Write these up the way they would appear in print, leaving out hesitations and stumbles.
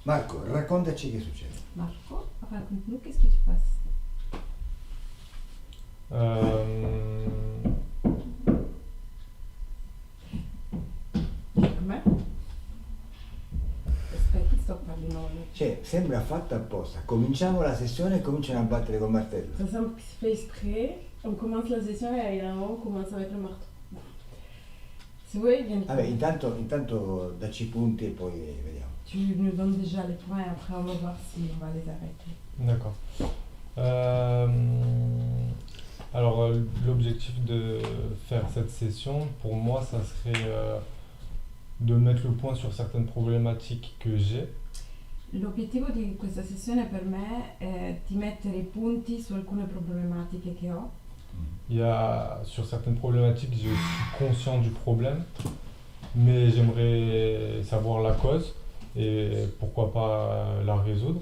Marco, raccontaci che succede. Marco, raconte-nous qu'est-ce qui se passe. Com'è? Aspetta, sto parlando. Cioè, sembra fatta apposta. Cominciamo la sessione e cominciano a battere col martello. Ça semble que c'est fait exprès. On commence la session et évidemment on commence avec le marteau. Si vous voyez, bien. Vabbè, intanto dacci i punti e poi vediamo. Tu nous donnes déjà les points et après on va voir si on va les arrêter. D'accord. Alors, l'objectif de faire cette session, pour moi, ça serait de mettre le point sur certaines problématiques que j'ai. L'obiettivo di questa sessione per me è di mettere i punti su alcune problematiche che ho. Sur certaines problématiques, je suis conscient du problème, mais j'aimerais savoir la cause et pourquoi pas la résoudre.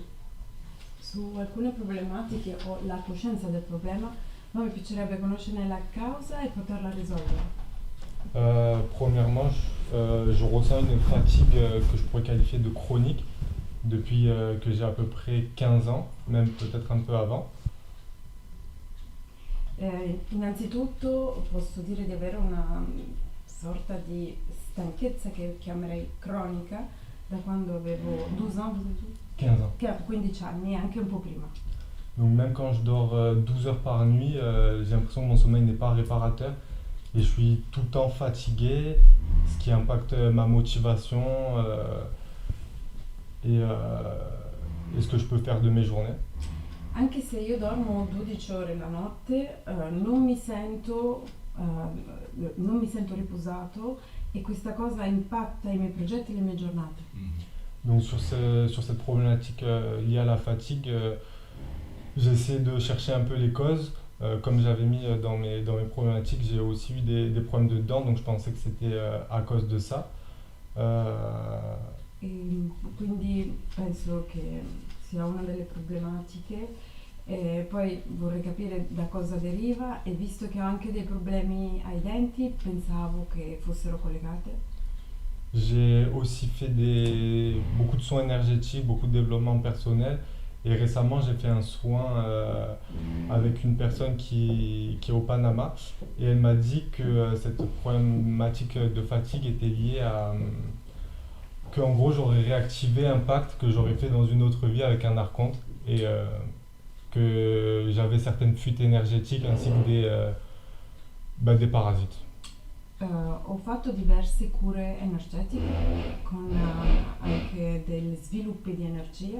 Su alcune problematiche ho la coscienza del problema, ma mi piacerebbe conoscere la causa e poterla risolvere. Premièrement, je ressens une fatigue que je pourrais qualifier de chronique depuis que j'ai à peu près 15 ans, même peut-être un peu avant. Innanzitutto posso dire di avere una sorta di stanchezza che chiamerei cronica da quando avevo 12 ans, 15 ans. 15 anni e anche un po' prima. Donc même quand je dors 12 heures par nuit, j'ai l'impression que mon sommeil n'est pas réparateur et je suis tout le temps fatigué, ce qui impacte ma motivation et ce que je peux faire de mes journées. Anche se io dormo 12 ore la notte, non mi sento riposato e questa cosa impatta i miei progetti e le mie giornate. Donc sur cette problématique liée à la fatigue, j'essaie de chercher un peu les causes. Comme j'avais mis dans mes problématiques, j'ai aussi eu des problèmes de dents, donc je pensais que c'était à cause de ça. E quindi penso che sia una delle problematiche e poi vorrei capire da cosa deriva e visto che ho anche dei problemi ai denti pensavo che fossero collegate. J'ai aussi fait beaucoup de soins énergétiques, beaucoup de développement personnel et récemment j'ai fait un soin avec une personne qui est au Panama et elle m'a dit que cette problématique de fatigue était liée à qu'en gros j'aurais réactivé un pacte que j'aurais fait dans une autre vie avec un archonte et que j'avais certaines fuites énergétiques ainsi que des parasites. Ho fatto diverse cure energetiche con anche degli sviluppi di energia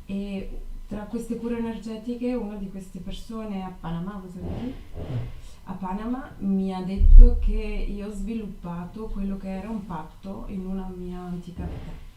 e tra queste cure energetiche una di queste persone a Panama, a Panama mi ha detto che io ho sviluppato quello che era un patto in una mia antica vita.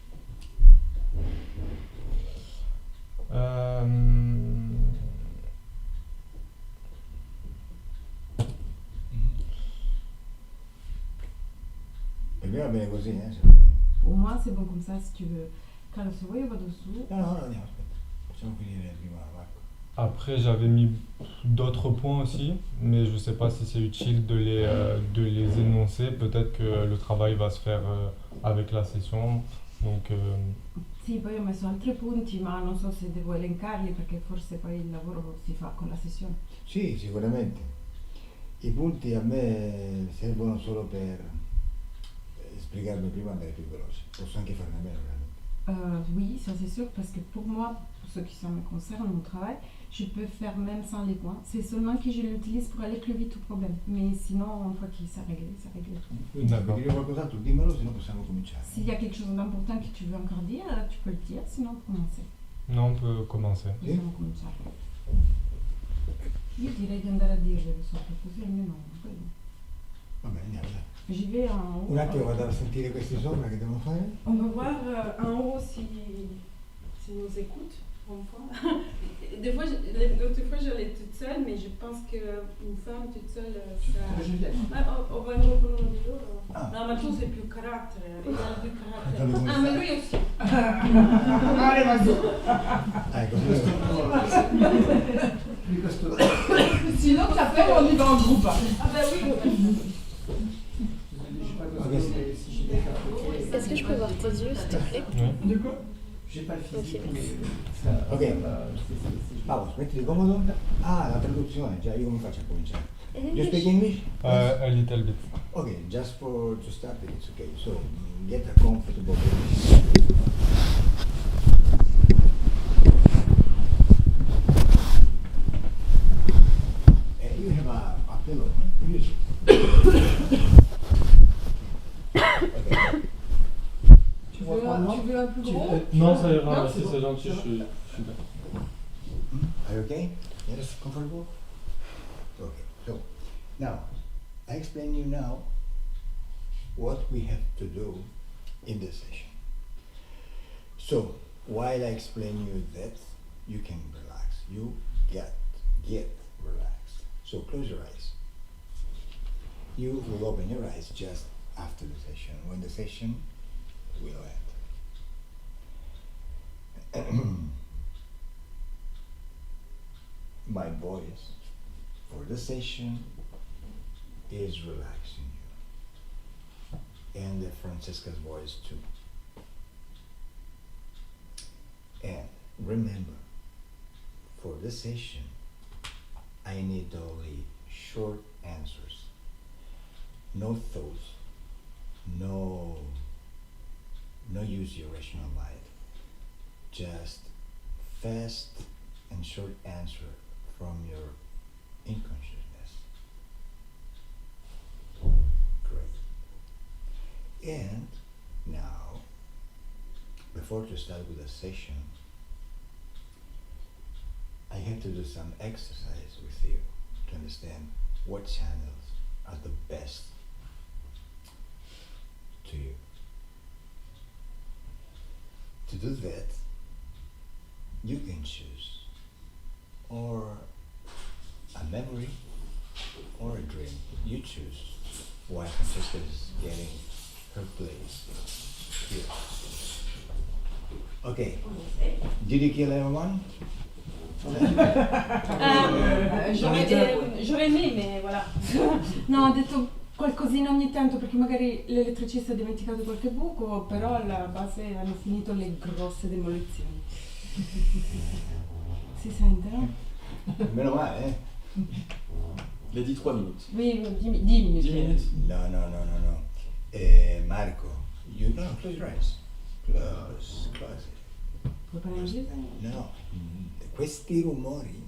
Per me va bene così, se vuoi. Pour moi c'est bon comme ça si tu veux. Carlo, se vuoi io vado su. No, andiamo, aspetta. Facciamo finire prima Marco. Après, j'avais mis d'autres points aussi, mais je ne sais pas si c'est utile de les énoncer. Peut-être que le travail va se faire avec la session. Donc, Sì, poi ho messo altri punti, ma non so se devo elencarli perché forse poi il lavoro si fa con la sessione. Sì, sicuramente. I punti a me servono solo per spiegarmi prima e andare più veloce. Posso anche farne a meno, veramente. Oui, ça c'est sûr, parce que pour moi, pour ce qui ça me concerne, mon travail, je peux faire même sans les points. C'est seulement que je l'utilise pour aller plus vite au problème. Mais sinon, une fois qu'il s'est réglé, c'est réglé. Quindi se vuoi dire qualcos'altro dimmelo, se no possiamo cominciare. S'il y a quelque chose d'important que tu veux encore dire, tu peux le dire, sinon on peut commencer. non, on peut commencer. Possiamo cominciare. Io direi di andare a dirle, così almeno quello. Va bene, andiamo, dai. J'y vais en haut. Un attimo vado a sentire questi sopra che devono fare. On va voir en haut si nous écoute. Des fois, l'autre fois j'allais toute seule, mais je pense qu'une femme toute seule, ça... on va nous reprendre di loro. No, ma tu sei più carattere, il più carattere. Ah, ma lui aussi. Sinon, tu appelles, on y va en groupe. Ah ben oui. Est-ce que je peux voir tes yeux, s'il te plaît? Oui. De quoi? J'ai pas le physique, Ok. mais ça, Ok. ça va, c'est Vamos, mettiti comodo. Ah, la traduzione, già io come faccio a cominciare? You speak English? English? A little bit. Okay, just for to start it's okay. So get a comfortable position. You have a pillow, no? Use it. Okay. Tu vois pas, non? tu veux un plus Tu gros veux- Non, ça ira, Non, merci, c'est c'est bon, gentil, c'est je bon. suis bien. Are you okay? Yes, comfortable? Okay, so now I explain you now what we have to do in this session. So while I explain you that, you can relax. You get relaxed. So close your eyes. You will open your eyes just after the session, when the session will end. My voice for the session is relaxing you, and Francesca's voice too. And remember, for the session, I need only short answers, no thoughts, no use your rational mind, just fast and short answer from your unconsciousness. Great. And now, before to start with the session, I have to do some exercise with you to understand what channels are the best to you. To do that, you can choose or a memory or a dream. You choose while Francesca is getting her place here. Okay. Did you kill everyone? J'aurais aimé, mais voilà. No, ho detto qualcosina ogni tanto perché magari l'elettricista ha dimenticato qualche buco, però alla base hanno finito le grosse demolizioni. Si sente, no? Meno male, eh? Il a dit 3 minutes. Oui, 10 minutes. 10 minutes. No. Marco, you no, close your eyes. Close it. Puoi parlare inglese? No, questi rumori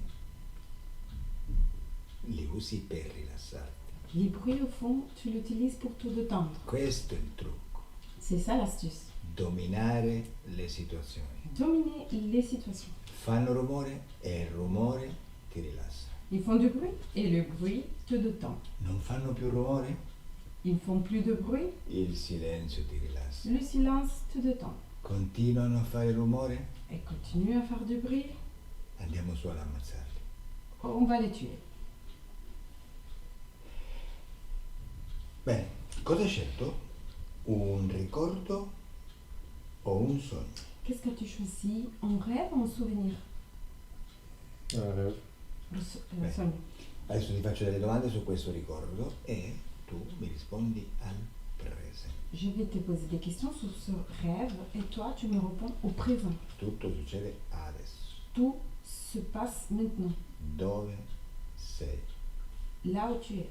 li usi per rilassarti. Les bruits au fond, tu l'utilises pour te détendre. Questo è il trucco. C'est ça l'astuce. Dominare le situazioni. Dominer les situations. Fanno rumore e il rumore ti rilassa. Ils font du bruit et le bruit te détend. Non fanno più rumore, Ils font plus de bruit, il silenzio ti rilassa. le silence te détend. Continuano a fare rumore, Et continue à faire du bruit, andiamo su ad ammazzarli. on va les tuer. Bene, cosa hai scelto? Un ricordo o un sogno? Qu'est-ce que tu choisis? Un rêve ou un souvenir? Un rêve. Le sogno. Adesso ti faccio delle domande su questo ricordo e tu mi rispondi al presente. Je vais te poser des questions sur ce rêve et toi tu me réponds au présent. Tutto succede adesso. Tout se passe maintenant, Dove sei? là où tu es.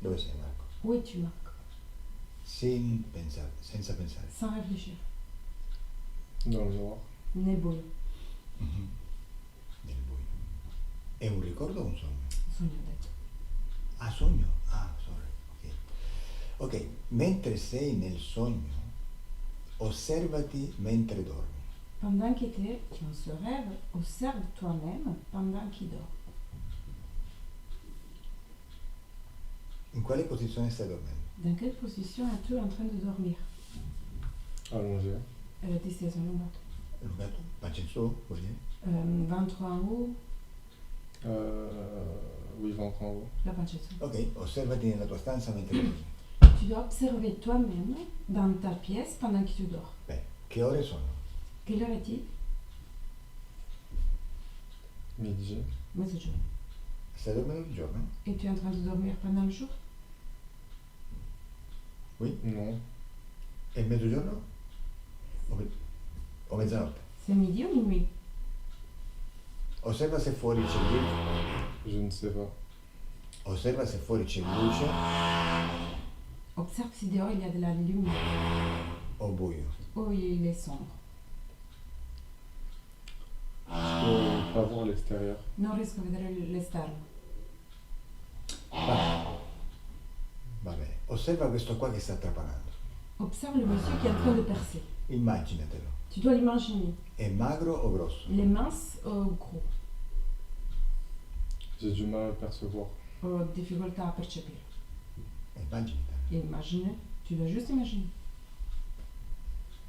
Dove sei, Marco? Où es-tu, Marc? Senza pensare. Sans réfléchir. Dans le noir. Nel buio. Mhm. Nel buio. È un ricordo o un sogno? Sogno, ho detto. Ah, sogno? Ah, sorry. Ok, mentre sei nel sogno, osservati mentre dormi. Pendant que tu es dans ce rêve, observe toi-même pendant qu'il dort. In quale posizione stai dormendo? Dans quelle position es-tu en train de dormir? Allongé. Distesa allungato. Allungato? Pancia in su, vuol dire? Ventre en haut, Oui, ventre en haut. la pancia in su. Ok, osservati nella tua stanza mentre dormi. Tu dois observer toi-même dans ta pièce pendant que tu dors. Beh, che ore sono? Quelle heure est-il? Midi. Mezzogiorno. Stai dormendo di giorno? Et tu es en train de dormir pendant le jour? Oui? Non. È mezzogiorno? O mezzanotte? C'est midi ou minuit? Osserva se fuori c'è luce. Je ne sais pas. Osserva se fuori c'è luce Observe si dehors il y a de la lumière o buio. ou il est sombre. Je peux pas voir l'extérieur. Non riesco a vedere l'esterno. Va bene. Osserva questo qua che sta trapanando. Observe le monsieur qui est en train de percer. Immaginatelo. Tu dois l'imaginer. È magro o grosso? Il est mince ou gros? J'ai du mal à percevoir. Ho difficoltà a percepire. Immaginatelo. Imagine, tu dois juste imaginer.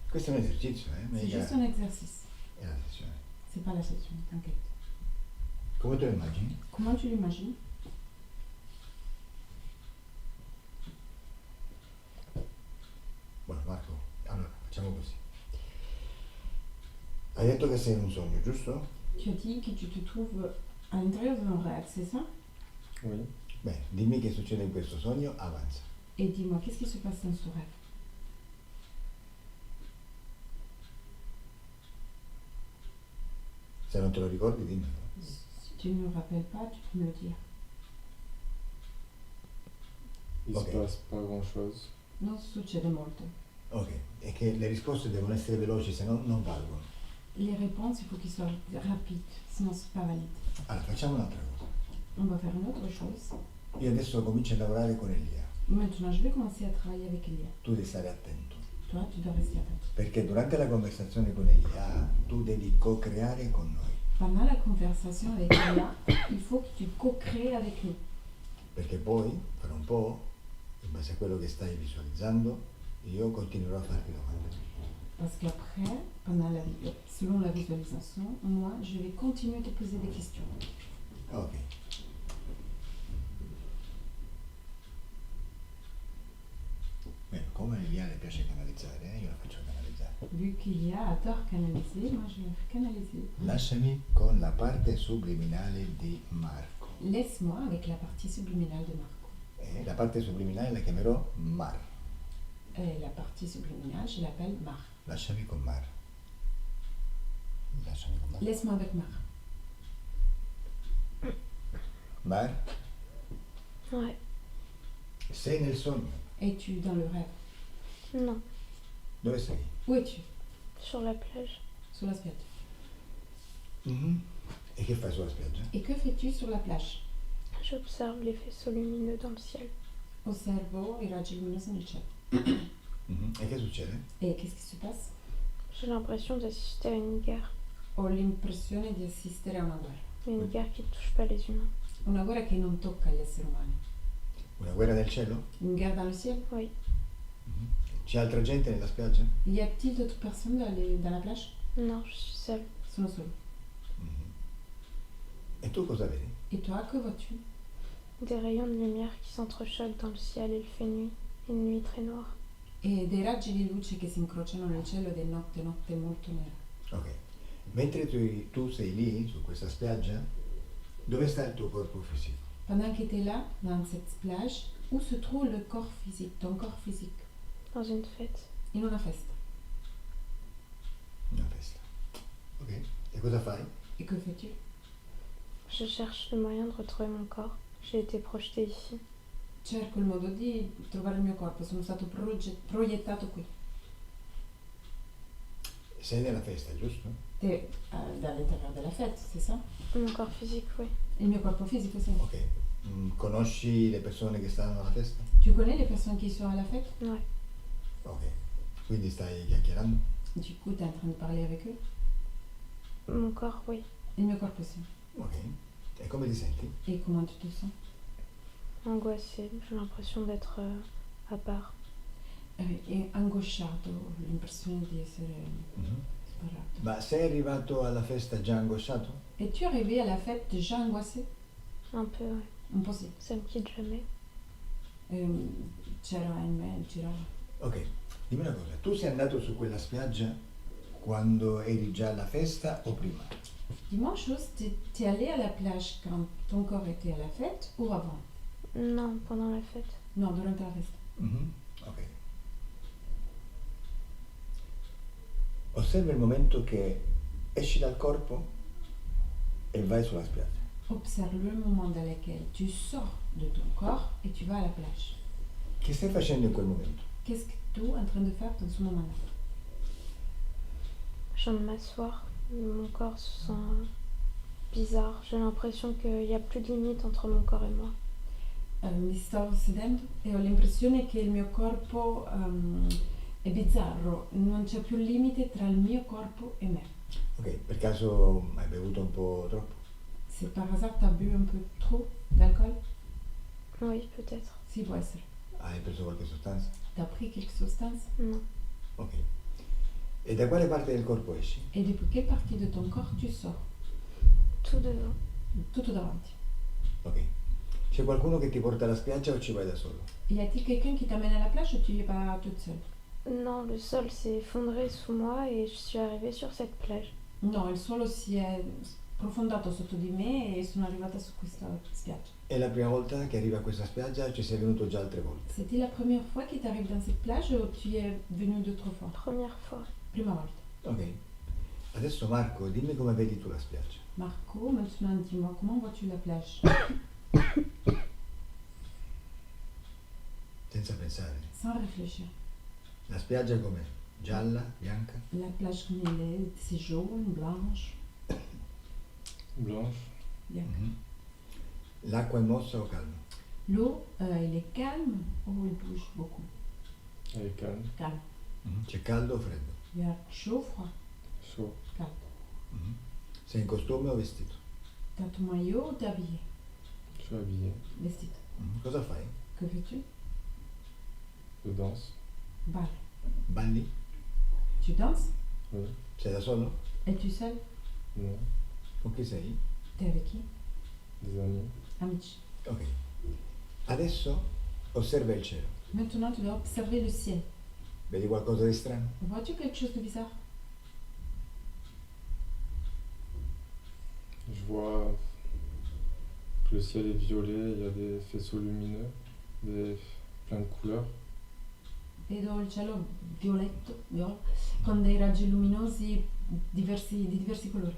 Questo è un esercizio, C'est mica juste un exercice. è la sessione. C'est pas la session, t'inquiète. Come te lo immagini? Comment tu l'imagines? Buono, Marco, allora facciamo così. Hai detto che sei in un sogno, giusto? Tu as dit que tu te trouves à l'intérieur d'un rêve, c'est ça? Oui. Bene, dimmi che succede in questo sogno, avanza. Et dis-moi, qu'est-ce qui se passe dans ce rêve? Se non te lo ricordi, dimmelo. Si tu ne me rappelles pas, tu peux me le dire. Il Ok. se passe pas grand-chose. Non succede molto. Ok, e che le risposte devono essere veloci, se no non valgono. Les réponses, il faut qu'ils soient rapides, sinon c'est pas valide. Allora, facciamo un'altra cosa. On va faire une autre chose. Io adesso comincio a lavorare con Elia. Maintenant, je vais commencer à travailler avec Elia. Tu devi stare attento. Toi, tu dois rester attentif. Perché durante la conversazione con Elia tu devi co-creare con noi. Pendant la conversation avec Elia, il faut que tu co-crées avec nous. Perché poi, fra un po', in base a quello che stai visualizzando, io continuerò a farti domande. Parce qu'après, selon la visualisation, moi, je vais continuer à te poser des questions. Ok. Bene, come a Elia le piace canalizzare, io la faccio canalizzare. Vu qu'Elia adore canaliser, moi, je vais canaliser. Lasciami con la parte subliminale di Marco. Laisse-moi avec la partie subliminale de Marco. La parte subliminale la chiamerò Mar. Et la partie subliminale, je l'appelle Mar. Lasciami con Mar. Lasciami con Mar. Laisse-moi avec Mar. Mar, Ouais. sei nel sogno. Es-tu dans le rêve? Non. Dove sei? Où es-tu? Sur la plage. Sur la spiaggia. Mhm. E che fai sulla spiaggia? Et que fais-tu sur la plage? J'observe les faisceaux lumineux dans le ciel. Osservo i raggi luminosi nel cielo. Mhm. E che succede? Et qu'est-ce qui se passe? J'ai l'impression d'assister à une guerre. Ho l'impressione di assistere a una guerra. Mais une guerre qui ne touche pas les humains. Una guerra che non tocca gli esseri umani. Una guerra nel cielo? Une guerre dans le ciel? Oui. Mhm. C'è altra gente nella spiaggia? Y a-t-il d'autres personnes dans la plage? Non, je suis seule. Sono solo. Mhm. E tu cosa vedi? Et toi, que vois-tu? Des rayons de lumière qui s'entrechoquent dans le ciel et il fait nuit. Une nuit très noire. E dei raggi di luce che si incrociano nel cielo ed è notte molto nera. Ok. Mentre tu sei lì, su questa spiaggia, dove sta il tuo corpo fisico? Pendant que tu es là, dans cette plage, où se trouve le corps physique, ton corps physique? Dans une fête. In una festa. Una festa. Ok. E cosa fai? Et que fais-tu? Je cherche le moyen de retrouver mon corps. J'ai été projetée ici. Cerco il modo di trovare il mio corpo, sono stato proiettato qui. Sei nella festa, giusto? T'es all'interno della fête, c'est ça? Mon corps physique, oui. Il mio corpo fisico, sì. Ok. Conosci le persone che stanno alla festa? Tu connais les personnes qui sont à la fête? Ouais. Ok. Quindi stai chiacchierando? Du coup, tu es en train de parler avec eux? Mon corps, oui. Il mio corpo sì. Ok. E come ti senti? Et comment tu te sens? Angoissée. J'ai l'impression d'être à part. È angosciato, ho l'impressione di essere Mhm. sparato. Ma sei arrivato alla festa già angosciato? Es-tu arrivé à la fête déjà angoissé? Un peu, ouais. Un po' sì. Ça me quitte jamais. C'era in me il girava. Ok. Dimmi una cosa, tu sei andato su quella spiaggia quando eri già alla festa o prima? Dis-moi une chose, t'es allé à la plage quand ton corps était à la fête ou avant? Non, pendant la fête. Non, durante la festa. Mhm. Ok. osserva il momento che esci dal corpo e vai sulla spiaggia. Observe le moment dans lequel tu sors de ton corps et tu vas à la plage. Che stai facendo in quel momento? Qu'est-ce que tu es en train de faire dans ce moment-là? Je viens de m'asseoir. Mon corps se sent bizarre. J'ai l'impression qu'il n'y a plus de limite entre mon corps et moi. Mi sto sedendo e ho l'impressione che il mio corpo è bizzarro, non c'è più limite tra il mio corpo e me. Ok, per caso hai bevuto un po' troppo? C'est par hasard que tu as bu un peu trop d'alcool? Oui, peut-être. Si, può essere. Hai preso qualche sostanza? Tu as pris quelque substance? Non. Ok. E da quale parte del corpo esci? Et depuis quelle partie de ton corps tu sors? Tout devant. Tutto davanti. Ok. C'è qualcuno che ti porta alla spiaggia o ci vai da solo? Y a-t-il quelqu'un qui t'amène à la plage ou tu y vas toute seule? Non, le sol s'est effondré sous moi et je suis arrivée sur cette plage. No, il suolo si è profondato sotto di me e sono arrivata su questa spiaggia. È la prima volta che arrivi a questa spiaggia o ci sei venuto già altre volte? C'était la première fois qu'il t'arrive dans cette plage ou tu y es venu d'autres fois? Première fois. Prima volta. Ok. Adesso Marco, dimmi come vedi tu la spiaggia. Marco, maintenant dis-moi, comment vois-tu la plage? Senza pensare. Sans réfléchir. La spiaggia com'è? Gialla? Bianca? La plage comme elle est, c'est jaune, blanche, Blanche. bianca. Mhm. L'acqua è mossa o calma? L'eau, elle est calme ou elle bouge beaucoup? Elle est calme. Calme. C'è caldo o freddo? Il y a chaud, froid, Chaud. calme. Mhm. Sei in costume o vestito? T'as ton maillot ou t'es habillé? Je suis habillé. Vestito. Cosa fai? Que fais-tu? Je danse. Balles. Balli? Tu danses? Oui. Sei da solo? Es-tu seul? Non. Con chi sei? T'es avec qui? Des amis. Amici. Ok. Adesso osserva il cielo. Maintenant, tu dois observer le ciel. Vedi qualcosa di strano? Vois-tu quelque chose de bizarre? Je vois que le ciel est violet, il y a des faisceaux lumineux, plein de couleurs. Vedo il cielo violetto, viola, con dei raggi luminosi di diversi colori.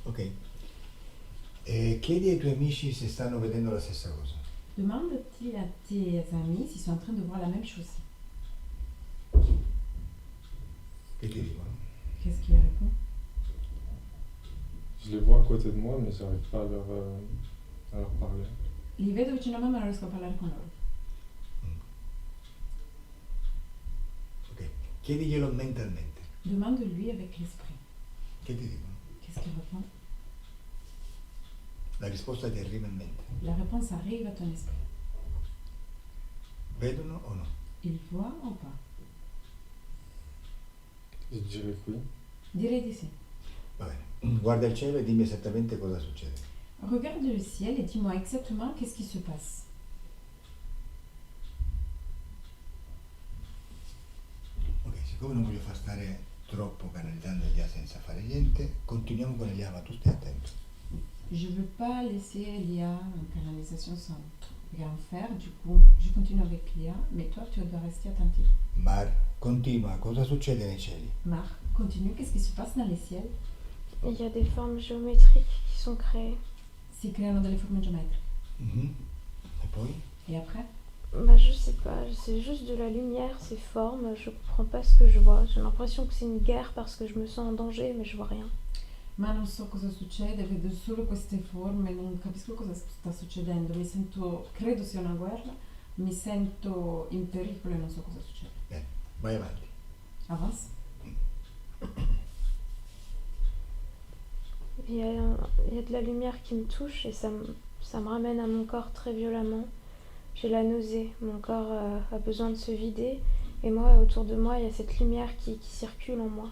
Ok. E chiedi ai tuoi amici se stanno vedendo la stessa cosa. Demande-t-il à tes amis s'ils sont en train de voir la même chose. Che ti dicono? Qu'est-ce qu'il répond? Je les vois à côté de moi, mais j'arrive pas à leur parler. Li vedo vicino a me ma non riesco a parlare con loro. Ok. Chiediglielo mentalmente. Demande-lui avec l'esprit. Che ti dicono? Qu'est-ce qu'il répond? La risposta ti arriva in mente. La réponse arrive à ton esprit. Vedono o no? Il voit ou pas? Je dirais que oui. Direi di sì. Va bene. Guarda il cielo e dimmi esattamente cosa succede. Regarde le ciel et dis-moi exactement qu'est-ce qui se passe. Ok, siccome non voglio far stare troppo canalizzando Elia senza fare niente, continuiamo con Elia, ma tu stai attento. Je ne veux pas laisser Elia en canalisation sans rien faire, du coup je continue avec Lia, mais toi tu dois rester attentif. Mar, continua, cosa succede nei cieli? Marc, continue, qu'est-ce qui se passe dans les ciels? Il y a des formes géométriques qui sont créées. Si creano delle forme geometriche. Mhm. E poi? Et après? Bah, je sais pas, c'est juste de la lumière, ces formes, je comprends pas ce que je vois. J'ai l'impression que c'est une guerre parce que je me sens en danger, mais je vois rien. Ma non so cosa succede, vedo solo queste forme, non capisco cosa sta succedendo, mi sento, credo sia una guerra, mi sento in pericolo e non so cosa succede. Bene, vai avanti. Avance. Il y a de la lumière qui me touche et ça me ramène à mon corps très violemment. J'ai la nausée, mon corps a besoin de se vider et moi, autour de moi, il y a cette lumière qui circule en moi.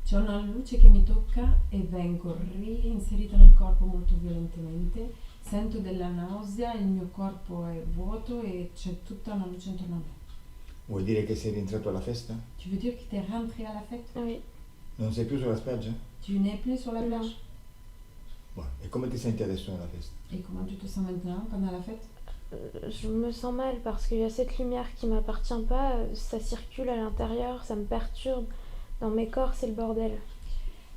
C'è una luce che mi tocca e vengo reinserita nel corpo molto violentemente, sento della nausea, il mio corpo è vuoto e c'è tutta una luce intorno a me. Vuol dire che sei rientrato alla festa? Tu veux dire que t'es rentré à la fête? Oui, Non sei più sulla spiaggia? Tu n'es plus sur la Non. plage? Buono. E come ti senti adesso nella festa? Et comment tu te sens maintenant pendant la fête? je me sens mal parce qu'il y a cette lumière qui m'appartient pas, ça circule à l'intérieur, ça me perturbe. Dans mes corps, c'est le bordel.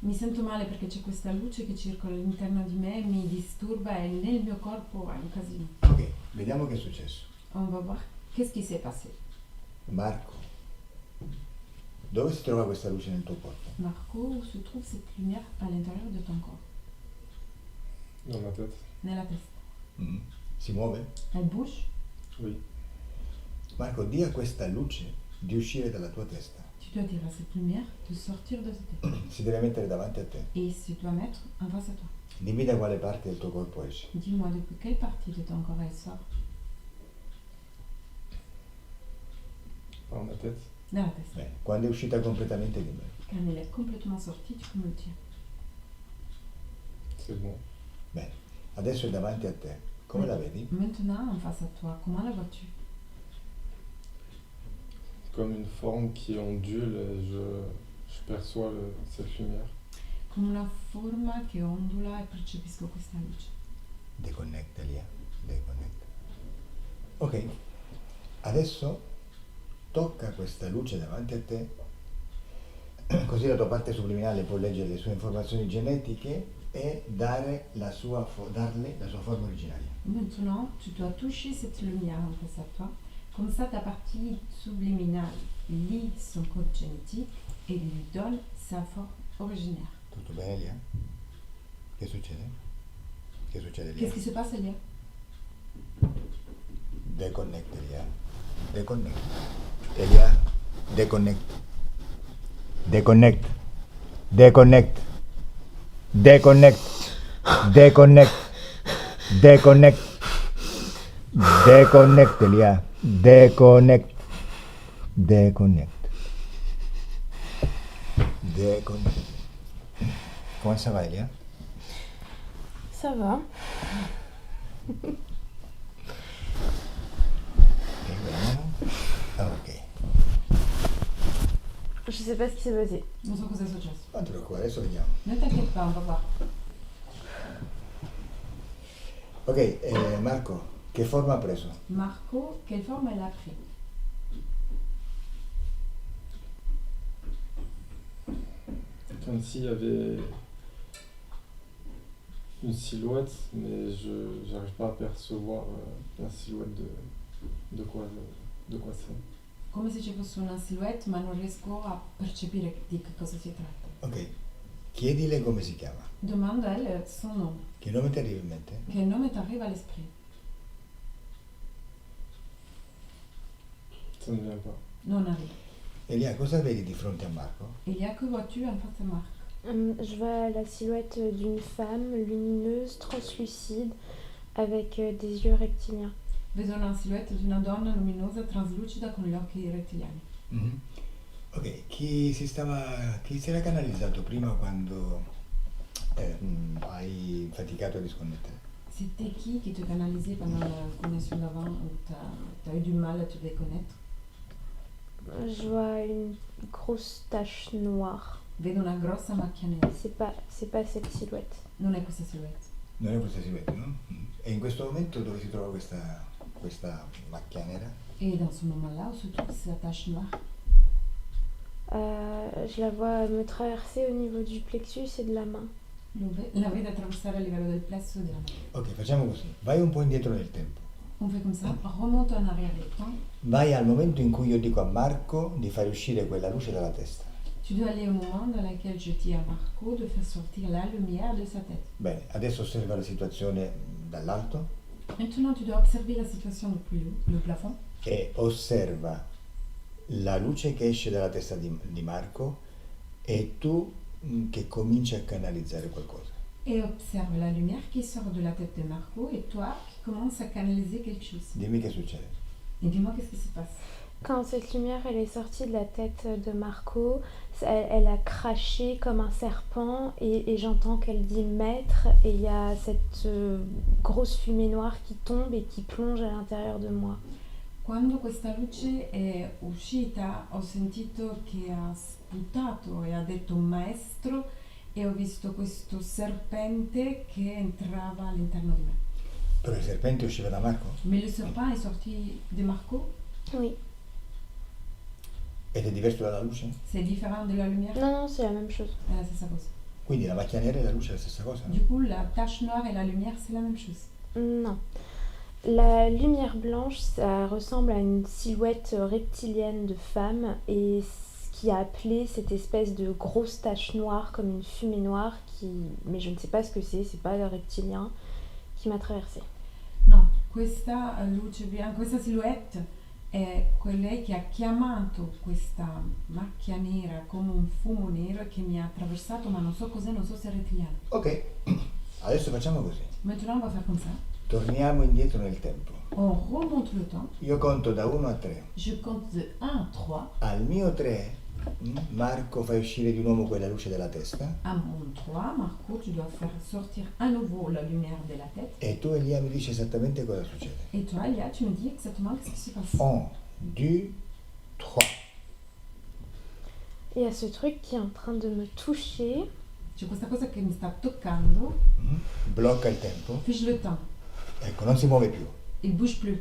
Mi sento male perché c'è questa luce che circola all'interno di me, mi disturba e nel mio corpo è un casino. Ok, vediamo che è successo. On va voir qu'est-ce qui s'est passé. Marco, dove si trova questa luce nel tuo corpo? Marco, où se trouve cette lumière à l'intérieur de ton corps? Dans ma tête. Nella testa. Mm. Si muove? Elle bouge? Oui. Marco, di a questa luce di uscire dalla tua testa. Tu dois dire à cette lumière de sortir de ta tête. Si deve mettere davanti a te. Et tu dois mettre en face à toi. Dimmi da quale parte del tuo corpo esce. Dis-moi depuis quelle partie de ton corps elle sort? Par ma tête. Nella testa. Bene, quando è uscita completamente dimmelo. Quand elle est complètement sortie, tu peux me le dire. C'est bon. Bene, adesso è davanti a te. Come la vedi? Maintenant, en face à toi, comment la vois-tu? Comme une forme qui ondule et je perçois cette lumière. Come una forma che ondola e percepisco questa luce. Deconnecta Elia, deconnecta. Ok, adesso tocca questa luce davanti a te, così la tua parte subliminale può leggere le sue informazioni genetiche e darle la sua forma originaria. Maintenant, tu dois toucher cette lumière en face à toi. Comme ça, ta partie subliminale lit son code génétique et lui donne sa forme originaire. Tutto bene Elia? Che succede? Che succede Elia? Qu'est-ce qui se passe, Elia? Deconnect Elia. Deconnect. Elia, deconnect. Deconnect. Deconnect. Deconnect. Deconnect. Deconnect. Deconnect Elia. Deconnect. Deconnect. Deconnect. Come ça va Elia? Ça va. E vediamo. Ok. Je sais pas ce qui s'est passé. Non so cosa è successo. Non ti preoccupare, adesso vediamo. Ne t'inquiète pas, on va voir. Ok, Marco, che forma ha preso? Marco, quelle forme elle a pris? Comme s'il y avait une silhouette, mais je n'arrive pas à percevoir la silhouette de quoi c'est. Come se ci fosse una silhouette, ma non riesco a percepire di che cosa si tratta. Ok, chiedile come si chiama. Demande à elle son nom. Che nome ti arriva in mente? Quel nom t'arrive à l'esprit? Ça ne vient pas. Non arrive. Elia, cosa vedi di fronte a Marco? Elia, que vois-tu en face de Marc? Je vois la silhouette d'une femme lumineuse, translucide, avec des yeux rectiliens. Vedo una silhouette di una donna luminosa, traslucida, con gli occhi rettiliani. Mhm. Ok, chi si era canalizzato prima quando hai faticato a disconnettere? C'était qui te canalisait pendant la connexion d'avant où t'as eu du mal à te déconnecter? Je vois une grosse tache noire. Vedo una grossa macchia nera. C'est pas cette silhouette. Non è questa silhouette. Non è questa silhouette, no? E in questo momento dove si trova questa macchia nera? Et dans ce moment-là, où se trouve cette tache noire? Je la vois me traverser au niveau du plexus et de la main. La vedo attraversare a livello del plesso della mano. Ok, facciamo così. Vai un po' indietro nel tempo. On fait comme ça, remonte en arrière le temps. Vai al momento in cui io dico a Marco di fare uscire quella luce dalla testa. Tu dois aller au moment dans lequel je dis à Marco de faire sortir la lumière de sa tête. Bene, adesso osserva la situazione dall'alto Maintenant, tu dois observer la situation depuis le plafond e osserva la luce che esce dalla testa di Marco e tu che cominci a canalizzare qualcosa. et observe la lumière qui sort de la tête de Marco et toi qui commences à canaliser quelque chose. Dimmi che succede. Et dis-moi qu'est-ce qui se passe. Quand cette lumière elle est sortie de la tête de Marco, elle a craché comme un serpent et j'entends qu'elle dit maître et il y a cette grosse fumée noire qui tombe et qui plonge à l'intérieur de moi. Quando questa luce è uscita ho sentito che ha sputato e ha detto maestro e ho visto questo serpente che entrava all'interno di me. Però il serpente usciva da Marco? Mais le serpent est sorti de Marco? Oui. Ed è diverso dalla luce? C'est différent de la lumière? Non, non, c'est la même chose. C'est la stessa cosa. Quindi la macchia nera e la luce è la stessa cosa? Du coup, la tache noire et la lumière, c'est la même chose. Non. La lumière blanche, ça ressemble à une silhouette reptilienne de femme et ce qui a appelé cette espèce de grosse tache noire comme une fumée noire mais je ne sais pas ce que c'est pas reptilien, qui m'a traversée. No, questa luce bianca, questa silhouette è colei che ha chiamato questa macchia nera come un fumo nero che mi ha attraversato, ma non so cos'è, non so se è rettiliano. Ok, adesso facciamo così. Maintenant, on va faire comme ça. Torniamo indietro nel tempo. On remonte le temps. Io conto da 1 a 3. Je compte de 1 à 3. Al mio 3, Marco fa uscire di nuovo quella luce dalla testa. À mon 3, Marco, tu dois faire sortir à nouveau la lumière de la tête. E tu, Elia, mi dici esattamente cosa succede. Et toi, Elia, tu me dis exactement ce qui se passe. 1, 2, 3. Il y a ce truc qui est en train de me toucher. C'è questa cosa che mi sta toccando. Blocca il tempo. Fige le temps. Ecco, non si muove più. Il bouge plus.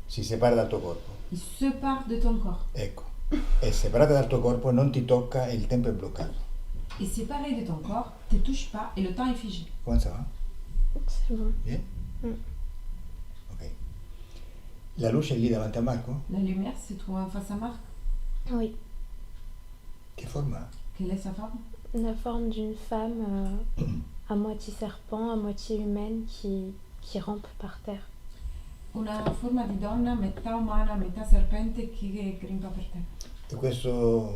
Si separa dal tuo corpo. Il se part de ton corps. Ecco. È separata dal tuo corpo, non ti tocca e il tempo è bloccato. Et séparé de ton corps, ne te touche pas et le temps est figé. Come ça va? C'est bon. Bien? Ok. La luce è lì davanti a Marco? La lumière se trouve en face à Marc. Oui. Che forma ha? Quelle est sa forme? La forme d'une femme à moitié serpent, à moitié humaine qui rampe par terre. Una forma di donna, metà umana, metà serpente che grimpa per terra. E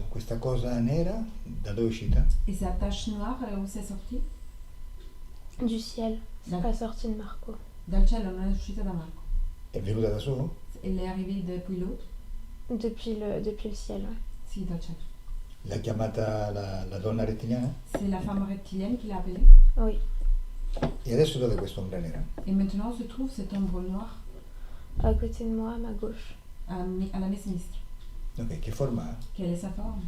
questa cosa nera, da dove è uscita? Et sa tache noire, où c'est sorti? Du ciel. C'est D'accord. pas sorti de Marco. Dal cielo, non è uscita da Marco. È venuta da solo? Elle est arrivée depuis l'eau? Depuis le ciel, ouais. Si, dal cielo. L'ha chiamata la donna rettiliana? C'est la femme reptilienne qui l'a appelée. Oui. E adesso dov'è quest'ombra nera? Et maintenant se trouve cette ombre noire À côté de moi, à ma gauche. à la main sinistre. Ok, che forma ha? Quelle est sa forme?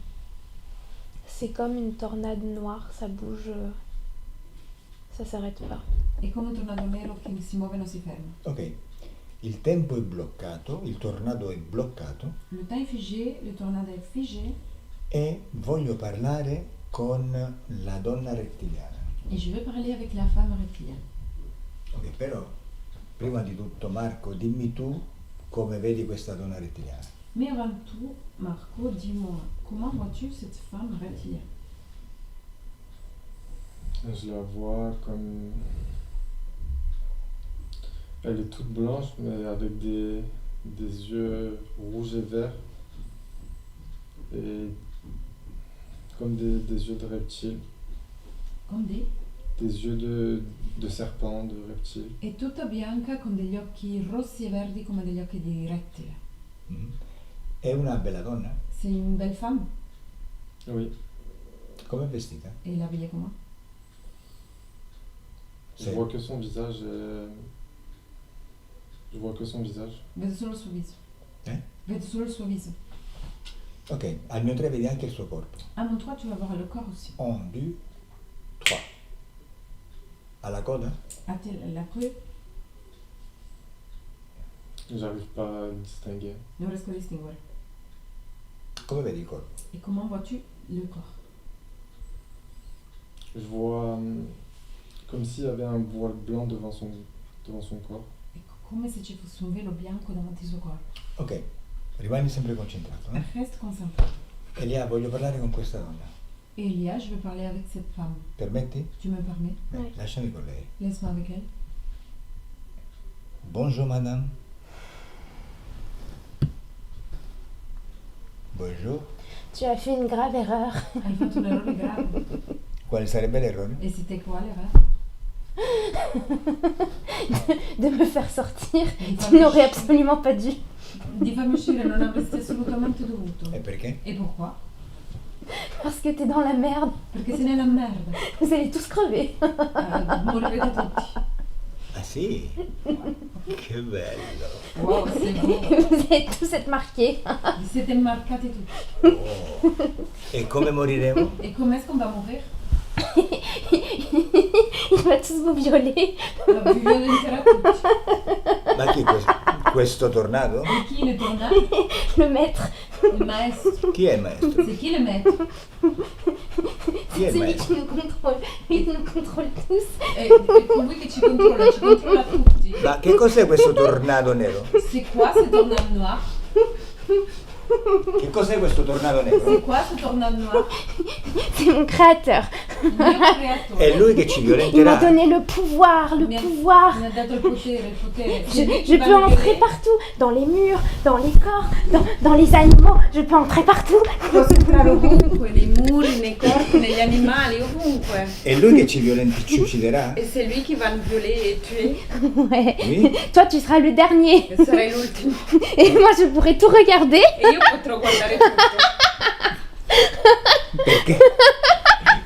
C'est comme une tornade noire, ça bouge, ça s'arrête pas. È come un tornado nero che si muove e non si ferma. Ok, il tempo è bloccato, il tornado è bloccato Le temps est figé, le tornado est figé e voglio parlare con la donna rettiliana. et je veux parler avec la femme reptilienne. Ok, però prima di tutto Marco, dimmi tu come vedi questa donna rettiliana. Mais avant tout, Marco, dis-moi, comment vois-tu cette femme reptilienne? Je la vois comme... Elle est toute blanche, mais avec des yeux rouges et verts. Et comme des yeux de reptile. Comme des... Des yeux de serpent, de reptile. È tutta bianca con degli occhi rossi e verdi come degli occhi di rettile. È una bella donna? C'est une belle femme. Oui. Come è vestita? Et elle est habillée comment? Je vois que son visage. Je vois que son visage. Vedo solo il suo viso. Eh? Vedo solo il suo viso. Ok, al mio 3 vedi anche il suo corpo. À mon 3, tu vas voir le corps aussi. 1, 2, 3. Alla coda? La queue, J'arrive pas à distinguer. non riesco a distinguere. Come vedi il corpo? Et comment vois-tu le corps? Je vois comme s'il y avait un voile blanc devant son corps. È come se ci fosse un velo bianco davanti al suo corpo. Ok, rimani sempre concentrato. Reste concentré. Elia, voglio parlare con questa donna. Elia, je veux parler avec cette femme. Permetti? Tu me permets? Oui. Lasciami con lei. Laisse-moi avec elle. Bonjour madame. Bonjour. Tu as fait une grave erreur. Hai fatto un errore grave. Quale sarebbe l'errore? Et c'était quoi l'erreur? de me faire sortir. Di Tu farmi n'aurais uscire- absolument pas dû. Di farmi uscire non avresti assolutamente dovuto. E perché? Et pourquoi? Parce que t'es dans la merde. Perché sei nella merda. Vous allez tous crever. Morirete tutti. Ah sì? Che bello. Wow, c'est beau. Vous allez tous être marqués. Vi siete marcati tutti. Oh. E come moriremo? Et comment est-ce qu'on va mourir? Il va tous vous violer. Vi violenterà tutti. Ma chi è questo tornado? E chi le tornato? Le maître. Il maestro. Chi è il maestro? C'est qui le maître? Chi è il C'est lui maestro? qui nous contrôle. Il nous contrôle tous. È colui che ci controlla tutti. Ma che cos'è questo tornado nero? C'est quoi ce tornado noir? Che cos'è questo tornado nero? C'est quoi ce tornado noir? C'est mon créateur. Il mio creatore. È lui che ci Il m'a violenterà. donné le pouvoir, le Mi ha pouvoir. dato il potere. Je peux entrer partout, dans les murs, dans les corps, dans les animaux. Je peux entrer partout. Posso entrare ovunque, nei muri, nei corpi, negli animali, ovunque. È lui che ci ucciderà. E c'est lui qui va nous violer et tuer. Ouais. Oui. Toi, tu seras le dernier. E sarai l'ultimo. Et moi, je pourrai tout regarder. E io potrò guardare tutto. Perché?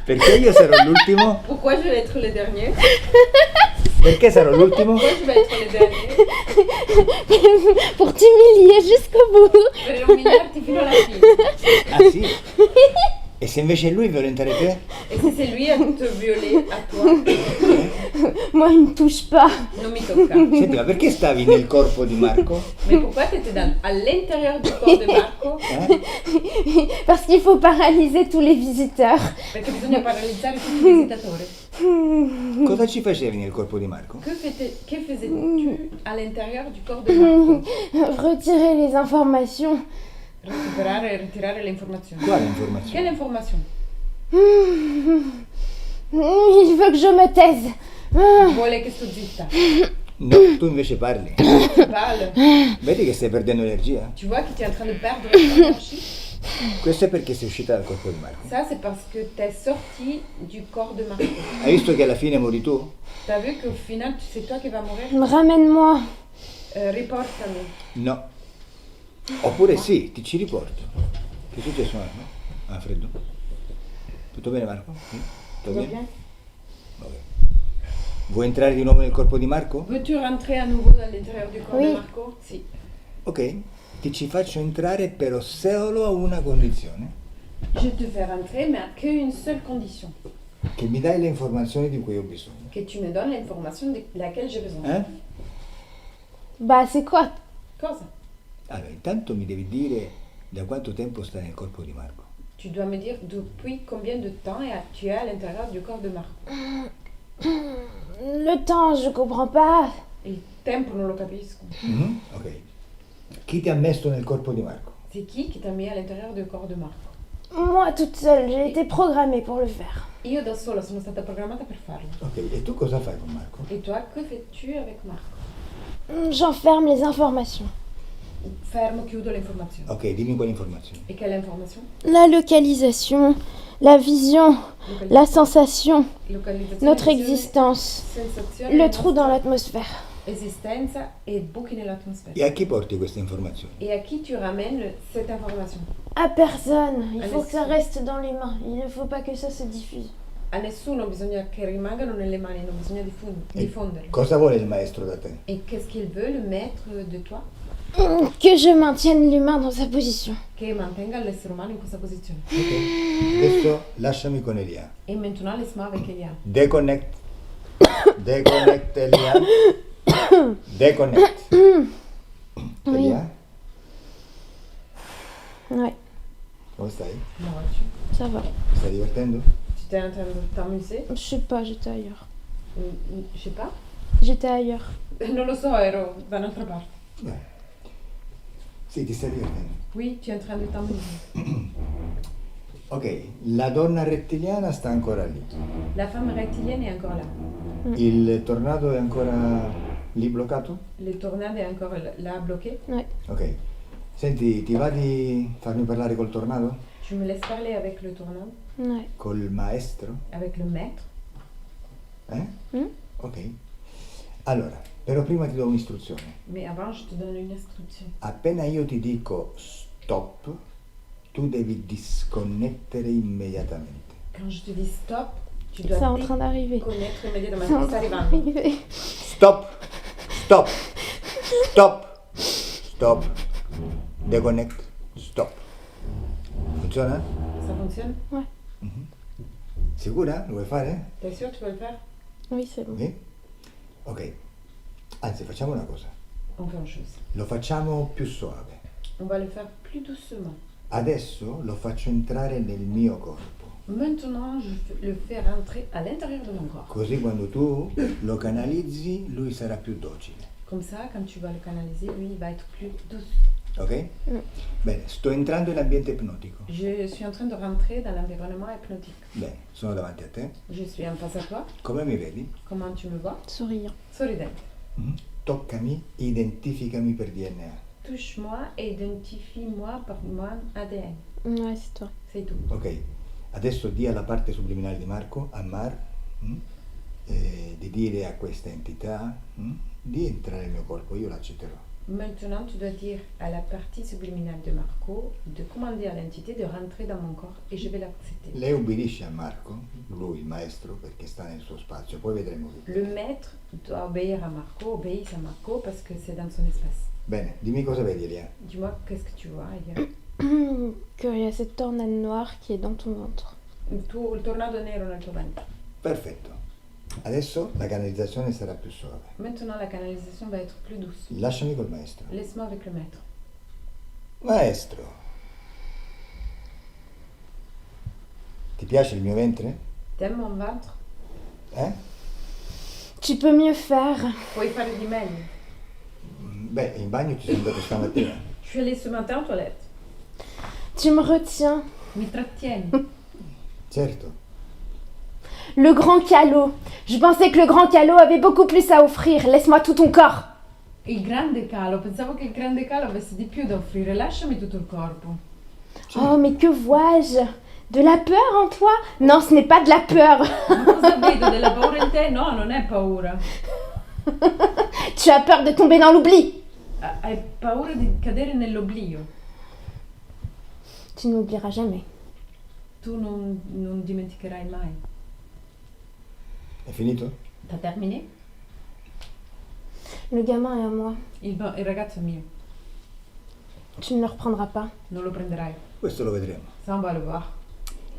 Perché io sarò l'ultimo? Pourquoi je vais être le dernier? Perché sarò l'ultimo? Pourquoi je vais être le dernier? Pour t'humilier jusqu'au bout. Per umiliarti fino alla fine. Ah sì? E se invece è lui violentare te? E se c'est lui à te violer, à toi, Moi, il ne me touche pas. non mi tocca. Senti, ma perché stavi nel corpo di Marco? Mais pourquoi tu étais à l'intérieur du corps de Marco? Parce qu'il faut paralyser tous les visiteurs. Perché bisogna paralizzare tutti i visitatori. Cosa ci facevi nel corpo di Marco? Que faisais-tu à l'intérieur du corps de Marco? Retirer les informations. Recuperare e ritirare le informazioni. Quale informazione? Quelle information? Il veut que je me taise. Vuole che sto zitta. No, tu invece parli. Tu parles. Vedi che stai perdendo energia? Tu vois que tu es en train de perdre ton énergie. Questo è perché sei uscita dal corpo di Marco. Ça, c'est parce que tu es sorti du corps de Marco. Hai visto che alla fine mori tu? Tu as vu qu'au final, c'est toi qui vas mourir? Ramène-moi. Riportami. No. Oppure sì, ti ci riporto. Che è successo Marco? Ah, freddo? Tutto bene Marco? Sì? Tutto Va bene? bien? Ok. Vuoi entrare di nuovo nel corpo di Marco? Veux-tu rentrer à nouveau dans l'intérieur du corps Oui. de Marco? Si. Ok. Ti ci faccio entrare però solo a una condizione. Je te fais rentrer, mais à qu'une seule condition. Che mi dai le informazioni di cui ho bisogno. Que tu me donnes l'information de laquelle j'ai besoin. Eh? Bah, c'est quoi? Cosa? Allora, intanto mi devi dire da quanto tempo stai nel corpo di Marco. Tu dois me dire depuis combien de temps tu es à l'intérieur du corps de Marco. Le temps, je comprends pas. Il tempo non lo capisco. Ok. Chi ti ha messo nel corpo di Marco? C'est qui t'a mis à l'intérieur du corps de Marco? Moi, toute seule, j'ai été programmée pour le faire. Io da sola sono stata programmata per farlo. Ok, e tu cosa fai con Marco? Et toi, que fais-tu avec Marco? J'enferme les informations. Fermo, chiudo le informazioni. Ok, dimmi quali informazioni. Et quelle information? La localisation, la vision, la sensation, Localizzazione, notre visione, existence, sensazione, le trou dans l'atmosphère. Esistenza e buchi nell'atmosfera. E a chi porti queste informazioni? Et à qui tu ramènes cette information? À personne. Il À faut que ça personne. reste dans les mains. Il ne faut pas que ça se diffuse. A nessuno, bisogna che rimangano nelle mani, non bisogna diffonderle. Cosa vuole il maestro da te? Et qu'est-ce qu'il veut, le maître de toi? Que je maintienne l'humain dans sa position. Che mantenga l'essere umano in questa posizione. Ok? Adesso lasciami con Elia. Et maintenant, laisse-moi avec Elia. Deconnect. Deconnect Elia. Deconnect. Elia, Ouais, come stai? Comment vas-tu? ça va. Ti stai divertendo? Tu t'es en train de t'amuser? Je sais pas, j'étais ailleurs. Je sais pas. J'étais ailleurs. Non lo so, ero da un'altra parte. Sì, ti stai divertendo. Oui, tu es en train de t'amuser. Ok, la donna rettiliana sta ancora lì. La femme reptilienne est encore là. Il tornado è ancora lì bloccato? Le tornado est encore là bloqué. Ok. Senti, ti va di farmi parlare col tornado? Tu me laisses parler avec le tornado, Ouais. Col maestro? avec le maître. Ok. Allora, però prima ti do un'istruzione. Mais avant, je te donne une instruction. Appena io ti dico stop, tu devi disconnettere immediatamente. Quand je te dis stop, tu C'est dois en train d'arriver. déconnecter C'est en immédiatement. train C'est arrivando. d'arriver. Stop! Stop! Stop! Stop! Deconnect. Stop. Funziona? Ça fonctionne? Sicura? Lo vuoi fare? T'es sûr tu vas le faire? Oui, c'est bon. Sì? Ok. Anzi, facciamo una cosa. On fait une chose. Lo facciamo più suave. On va le faire plus doucement. Adesso lo faccio entrare nel mio corpo. Maintenant, le fais rentrer à l'intérieur de mon corps. Così quando tu lo canalizzi, lui sarà più docile. Comme ça, quand tu vas le canaliser, lui, il va être plus doux. Ok? Bene, sto entrando in ambiente ipnotico. Je suis en train de rentrer dans l'environnement hypnotique. Bene, sono davanti a te. Je suis en face à toi. Come mi vedi? Comment tu me vois? Souriant. Sorridente. Toccami, identificami per DNA. Touche-moi et identifie-moi par mon ADN. Ouais, c'est toi. C'est tout. Ok, adesso di alla parte subliminale di Marco, a di dire a questa entità di entrare nel mio corpo, io l'accetterò. Maintenant, tu dois dire à la partie subliminale de Marco de commander à l'entité de rentrer dans mon corps et je vais l'accepter. Lei ubbidisce a Marco, lui il maestro, perché sta nel suo spazio, poi vedremo che. Le maître doit obéir à Marco, obéisse à Marco parce que c'est dans son espace. Bene, dimmi cosa vedi, Elia. Dis-moi, qu'est-ce que tu vois, Elia? Qu'il y a cette tornade noire qui est dans ton ventre. Il tornado nero nel tuo ventre. Perfetto. Adesso la canalizzazione sarà più suave. Maintenant, la canalisation va être plus douce. Lasciami col maestro. Laisse-moi avec le maître. Maestro, ti piace il mio ventre? T'aimes mon ventre? Tu peux mieux faire. Puoi fare di meglio. Beh, in bagno ci sono andato stamattina. Je suis allée ce matin aux toilettes. Tu me retiens. Mi trattieni. Certo. Le grand calot. Je pensais que le grand calot avait beaucoup plus à offrir. Laisse-moi tout ton corps. Il grande calo, pensavo che il grande calo avesse di più da offrire. Lasciami tutto il corpo. Oh, mais que vois-je? De la peur en toi? Non, ce n'est pas de la peur. Ma cosa vedo? Della paura in te? No, non è paura. Tu as peur de tomber dans l'oubli. Hai paura di cadere nell'oblio. Tu n'oublieras jamais. Tu non dimenticherai mai. È finito? T'as terminé? Le gamin est à moi. Il ragazzo è mio. Tu ne le reprendras pas. Non lo prenderai. Questo lo vedremo. Ça, on va le voir.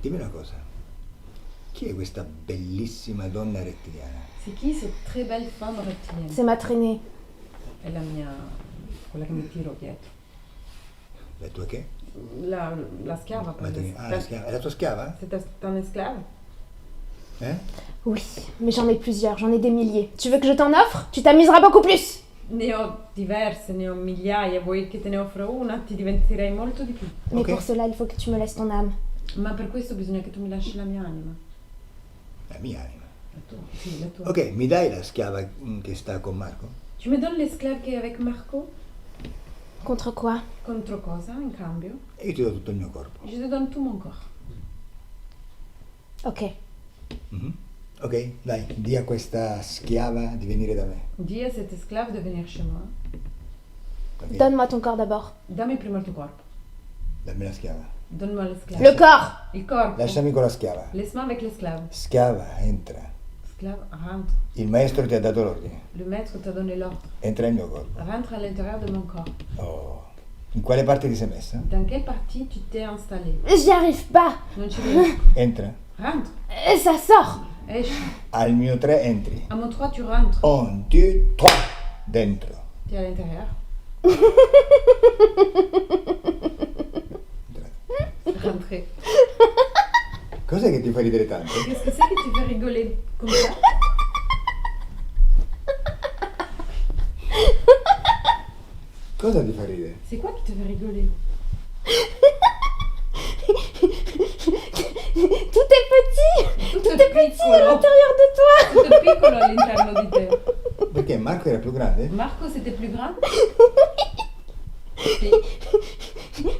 Dimmi una cosa. Chi è questa bellissima donna rettiliana? C'est qui cette très belle femme reptilienne? C'est ma traînée. È la mia... quella che mi tiro dietro. La tua che? La schiava. la schiava. È la tua schiava? C'est ton esclave? Oui, mais j'en ai plusieurs, j'en ai des milliers. Tu veux que je t'en offre? Tu t'amuseras beaucoup plus. Ne ho diverse, ne ho migliaia. Vuoi che te ne offro una? Ti divertirei molto di più. Mais Ok. pour cela, il faut que tu me laisses ton âme. Ma per questo bisogna che tu mi lasci la mia anima. La mia anima. La tua, sì, la tua. Ok, mi dai la schiava che sta con Marco? Tu me donnes l'esclave che è avec Marco? Contre quoi? Contro cosa, in cambio? E io ti do tutto il mio corpo. Je te donne tout mon corps. Ok. Ok, dai, di a questa schiava di venire da me. Dis à cet esclave de venir chez moi. Ok? Donne-moi ton corps d'abord. Dammi prima il tuo corpo. Dammi la schiava. Donne-moi l'esclave. Le corps! Il corpo. Lasciami con la schiava. Laisse-moi avec l'esclave. Schiava, entra. Esclave, rentre. Il maestro ti ha dato l'ordine. Le maître t'a donné l'ordre. Entra nel mio corpo. Rentre à l'intérieur de mon corps. Oh. In quale parte ti sei messa? Dans quelle partie tu t'es installé? J'y arrive pas. Non ci riesco. Entra. Rentre. Et ça sort. Esci. Al mio 3 entri. À mon 3, tu rentres. 1, 2, 3. Dentro. Tu es à l'intérieur. Entrate. Rentrez. Cos'è che ti fa ridere tanto? Qu'est-ce que c'est que tu fais rigoler comme ça? Cosa ti fa ridere? C'est quoi qui te fait rigoler? Tout est petit. Tout Tout est petit à l'intérieur de toi. Tutto è piccolo all'interno di te. Perché Marco era più grande? Marco, c'était plus grand?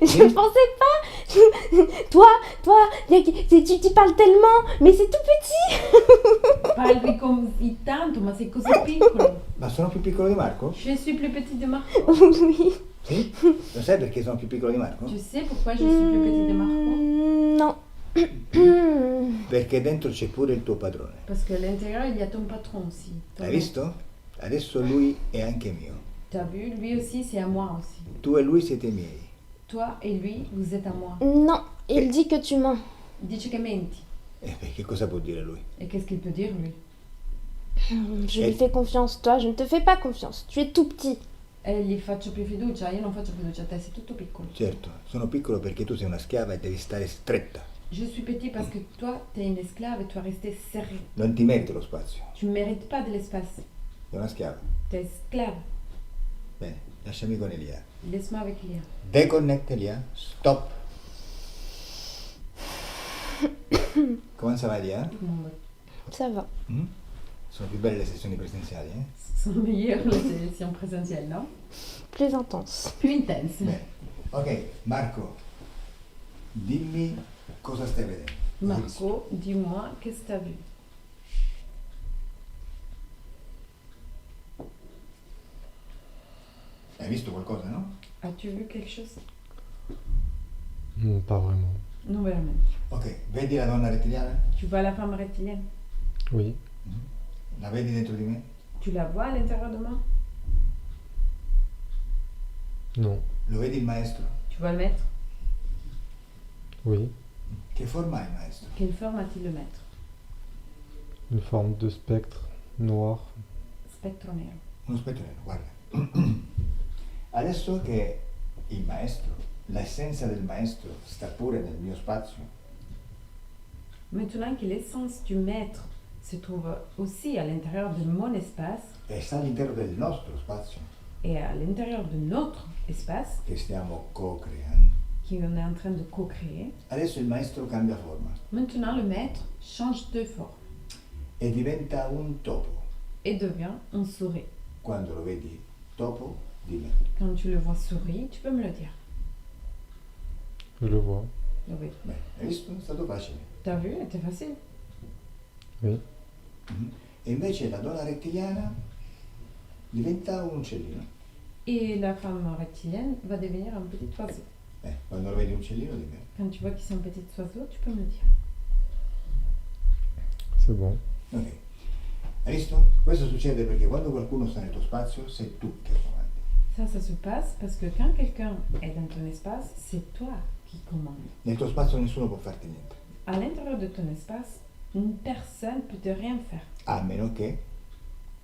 Je ne pensais pas. Toi, tu parles tellement, mais c'est tout petit. Parli così tanto, ma sei così piccolo. Ma sono più piccolo di Marco? Je suis plus petit de Marco. Oui. Sì? Lo sai perché sono più piccolo di Marco? Tu sais pourquoi je suis plus petit de Marco? Non. Perché dentro c'è pure il tuo padrone. Parce que à l'intérieur, il y a ton patron aussi. Ton Hai visto? Adesso lui è anche mio. T'as vu? Lui aussi, c'est à moi aussi. Tu e lui siete miei. Toi et lui, vous êtes à moi. Non, il dit que tu mens. Dice che menti. Che cosa può dire lui? Et qu'est-ce qu'il peut dire, lui? Je lui fais confiance, toi, je ne te fais pas confiance. Tu es tout petit. E gli faccio più fiducia, io non faccio fiducia a te, sei tutto piccolo. Certo, sono piccolo perché tu sei una schiava e devi stare stretta. Je suis petit parce que toi, t'es une esclave et tu dois rester serré. Non ti meriti lo spazio. Tu ne mérites pas de l'espace. Sei una schiava. T'es esclave. Bene, lasciami con Elia. Laisse-moi avec Lia. Deconnect Elia. Stop. Come ça va Elia? Bon, bah, Ça va. Mm? Sono più belle le sessioni presenziali, eh? ce sont meilleures les sessions présentielles, non? Plus intense. Plus intense. Bene. Ok, Marco, dimmi cosa stai vedendo. Marco, dis-moi, qu'est-ce que t'as vu? Hai visto qualcosa, no? As-tu vu quelque chose? Pas vraiment. Non, vraiment. Ok, vedi la donna rettiliana? Tu vois la femme reptilienne? Oui. La vedi dentro di me? Tu la vois à l'intérieur de moi? Non. Lo vedi il maestro? Tu vois le maître? Oui. Che forma ha il maestro? Quelle forme a-t-il le maître? Une forme de spectre noir. Spectre nero. Uno spettro nero, guarda. Adesso che il maestro, l'essenza del maestro sta pure nel mio spazio, Maintenant que l'essence du maître se trouve aussi à l'intérieur de mon espace e sta all'interno del nostro spazio, et à l'intérieur de notre espace, che stiamo co-creando, qu'on est en train de co-créer, adesso il maestro cambia forma maintenant le maître change de forme e diventa un topo. et devient un souris. Quando lo vedi topo, dimmi. Quand tu le vois sourire, tu peux me le dire. Je le vois. Oui. Beh, hai visto? È stato facile. T'as vu, c'était facile. Oui. Mhm. E invece la donna rettiliana diventa un uccellino. Et la femme reptilienne va devenir un petit oiseau. Quando lo vedi un uccellino, dimmi. Quand tu vois qu'ils sont un petit oiseau, tu peux me le dire. C'est bon. Ok. Hai visto? Questo succede perché quando qualcuno sta nel tuo spazio, sei tu che comandi. Ça se passe parce que quand quelqu'un est dans ton espace, c'est toi qui commande. Nel tuo spazio nessuno può farti niente, À l'intérieur de ton espace, une personne peut te rien faire, a meno che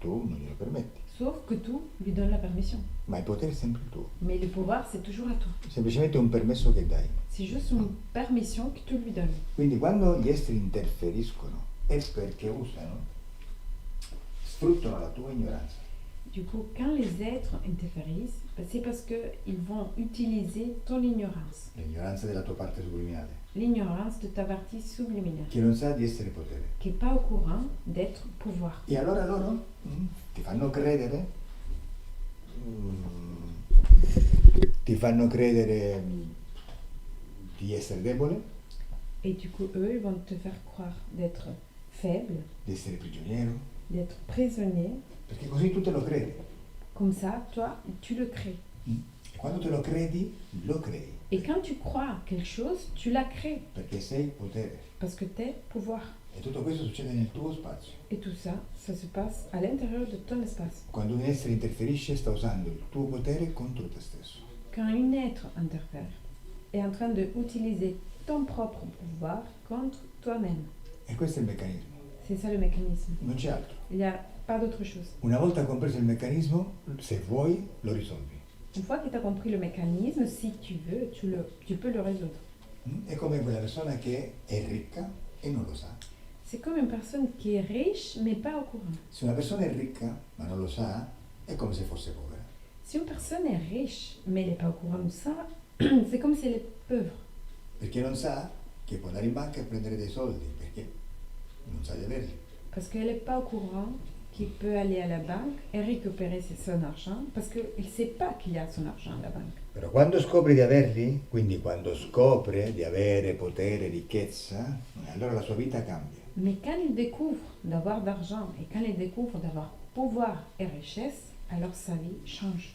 tu non glielo permetti. sauf que tu lui donnes la permission. Ma il potere è sempre il tuo. Mais le pouvoir, c'est toujours à toi. Semplicemente un permesso che dai. C'est juste une permission que tu lui donnes. Quindi quando gli esseri interferiscono è perché usano, sfruttano la tua ignoranza. Du coup, quand les êtres interférissent, ben, c'est parce qu'ils vont utiliser ton ignorance. L'ignoranza della tua parte subliminale, L'ignorance de ta partie subliminale, che non sa di essere potere. qui n'est pas au courant d'être pouvoir. E allora loro ti fanno credere, di essere debole, Et du coup, eux, ils vont te faire croire d'être faible, di essere prigioniero, d'être prisonnier. perché così tu te lo credi. Comme ça, toi, tu le crées. E quando te lo credi, lo crei, Et quand tu crois quelque chose, tu la crées. perché sei potere. Parce que t'es pouvoir. E tutto questo succede nel tuo spazio. Et tout ça, ça se passe à l'intérieur de ton espace. Quando un essere interferisce, sta usando il tuo potere contro te stesso. Quand un être interfère, est en train d'utiliser ton propre pouvoir contre toi-même. E questo è il meccanismo, C'est ça le mécanisme. non c'è altro. Il n'y a pas d'autre chose. Una volta compreso il meccanismo, se vuoi, lo risolvi. Une fois que tu as compris le mécanisme, si tu veux, tu peux le résoudre. È come quella persona che è ricca e non lo sa. C'est comme une personne qui est riche, mais pas au courant. Se una persona è ricca ma non lo sa, è come se fosse povera. Si une personne est riche, mais elle n'est pas au courant de ça, c'est comme si elle est pauvre. Perché non sa che può andare in banca e prendere dei soldi, perché non sa di averli. Parce qu'elle n'est pas au courant qu'il peut aller à la banque et récupérer son argent, parce qu'il ne sait pas qu'il y a son argent à la banque. Però quando scopri di averli, quindi quando scopre di avere potere, ricchezza, allora la sua vita cambia. Mais quand il découvre d'avoir d'argent et quand il découvre d'avoir pouvoir et richesse, alors sa vie change.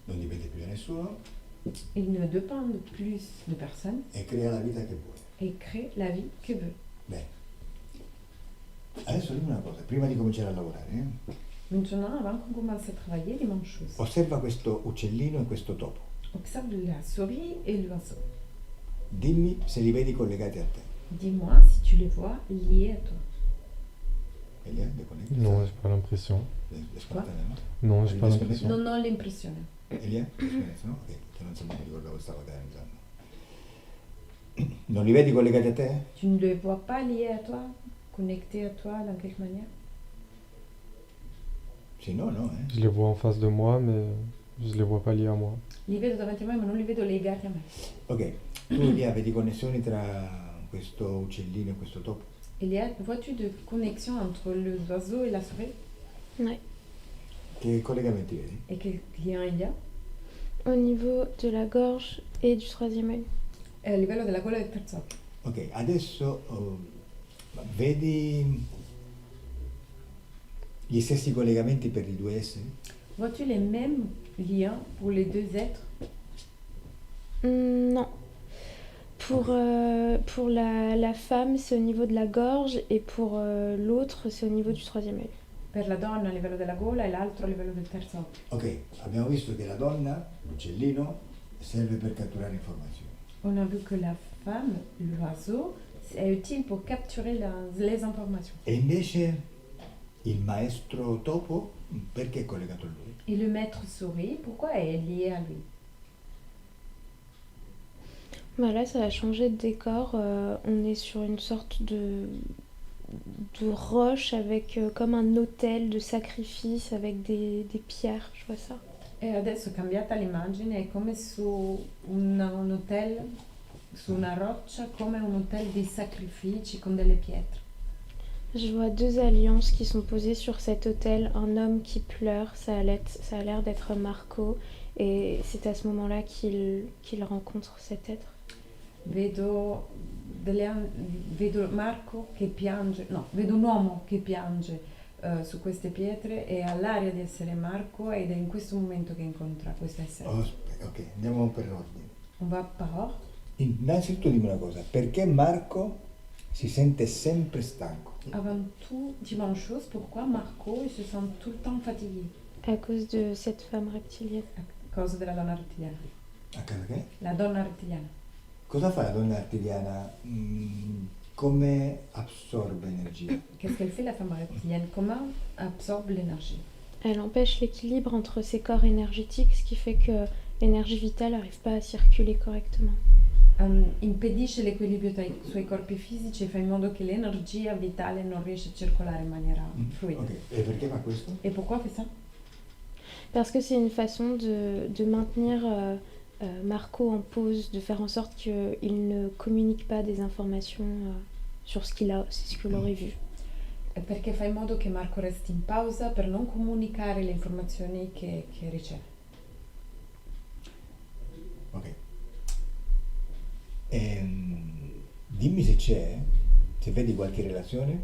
Non dipende più da nessuno Il ne dépend plus de personne e crea la vita che vuole. et crée la vie qu'il veut. Bene. Adesso dimmi una cosa, prima di cominciare a lavorare, Maintenant, avant qu'on commence à travailler, dis-moi une chose. osserva questo uccellino e questo topo. Observe la souris et l'oiseau. Dimmi se li vedi collegati a te. Dis-moi si tu les vois liés à toi. Elia, déconnecte. Non, j'ai pas l'impression. Spontaneo, Non, j'ai pas Adesso l'impression. Non ho l'impressione. Elia? No? Ok, che non so, non mi ricordavo stavo organizzando. Non li vedi collegati a te? Tu ne les vois pas liés à toi, connectés à toi dans quelque manière? Sì, no, no, Je les vois en face de moi, mais je les vois pas liés à moi. Li vedo davanti a me ma non li vedo legati a me. Ok, tu Elia vedi connessioni tra questo uccellino e questo topo? Elia, vois-tu de connexion entre l'oiseau et la souris? Ouais. Che collegamenti vedi? Et quel lien il y a? Au niveau de la gorge et du troisième œil. È a livello della gola e del terzo occhio. Ok, adesso vedi gli stessi collegamenti per i due esseri? Vois-tu les mêmes liens pour les deux êtres? Non. Pour la femme, c'est au niveau de la gorge et pour l'autre, c'est au niveau du troisième œil. Per la donna a livello della gola e l'altro a livello del terzo occhio. Ok, abbiamo visto che la donna, l'uccellino, serve per catturare informazioni. On a vu que la femme, l'oiseau, è utile pour capturer les informations. E invece il maestro topo, perché è collegato a lui? Et le maître souris, pourquoi est lié à lui? Bah là, ça a changé de décor. On est sur une sorte de roche avec comme un autel de sacrifice avec des pierres, je vois ça. E adesso è cambiata l'immagine, è come su un hotel, su una roccia, come un hotel di sacrifici con delle pietre. Je vois deux alliances qui sont posées sur cet autel, un homme qui pleure, ça a l'air d'être Marco, et c'est à ce moment-là qu'il rencontre cet être. Vedo, vedo Marco che piange, no, vedo un uomo che piange su queste pietre e ha l'aria di essere Marco ed è in questo momento che incontra questo essere. Oh, ok, andiamo per ordine. On va par ordre. Innanzitutto dimmi una cosa, perché Marco si sente sempre stanco? Avant tout, dis-moi une chose, pourquoi Marco il se sent tout le temps fatigué À cause de cette femme reptilienne. a causa della donna rettiliana? A causa che? La donna rettiliana. Cosa fa la donna artigliana? Come assorbe energia? Qu'est-ce qu'elle fait la femme reptilienne? Comment absorbe l'énergie? Elle empêche l'équilibre entre ses corps énergétiques, ce qui fait que l'énergie vitale n'arrive pas à circuler correctement. Impedisce l'equilibrio tra i suoi corpi fisici e fa in modo che l'energia vitale non riesce a circolare in maniera fluida. Ok, e perché fa questo? Et pourquoi fait ça? Parce que c'est une façon de maintenir Marco en pause, de faire en sorte qu'il ne communique pas des informations sur ce qu'il aurait vu. Perché fa in modo che Marco resti in pausa per non comunicare le informazioni che riceve. Ok. Dimmi se vedi qualche relazione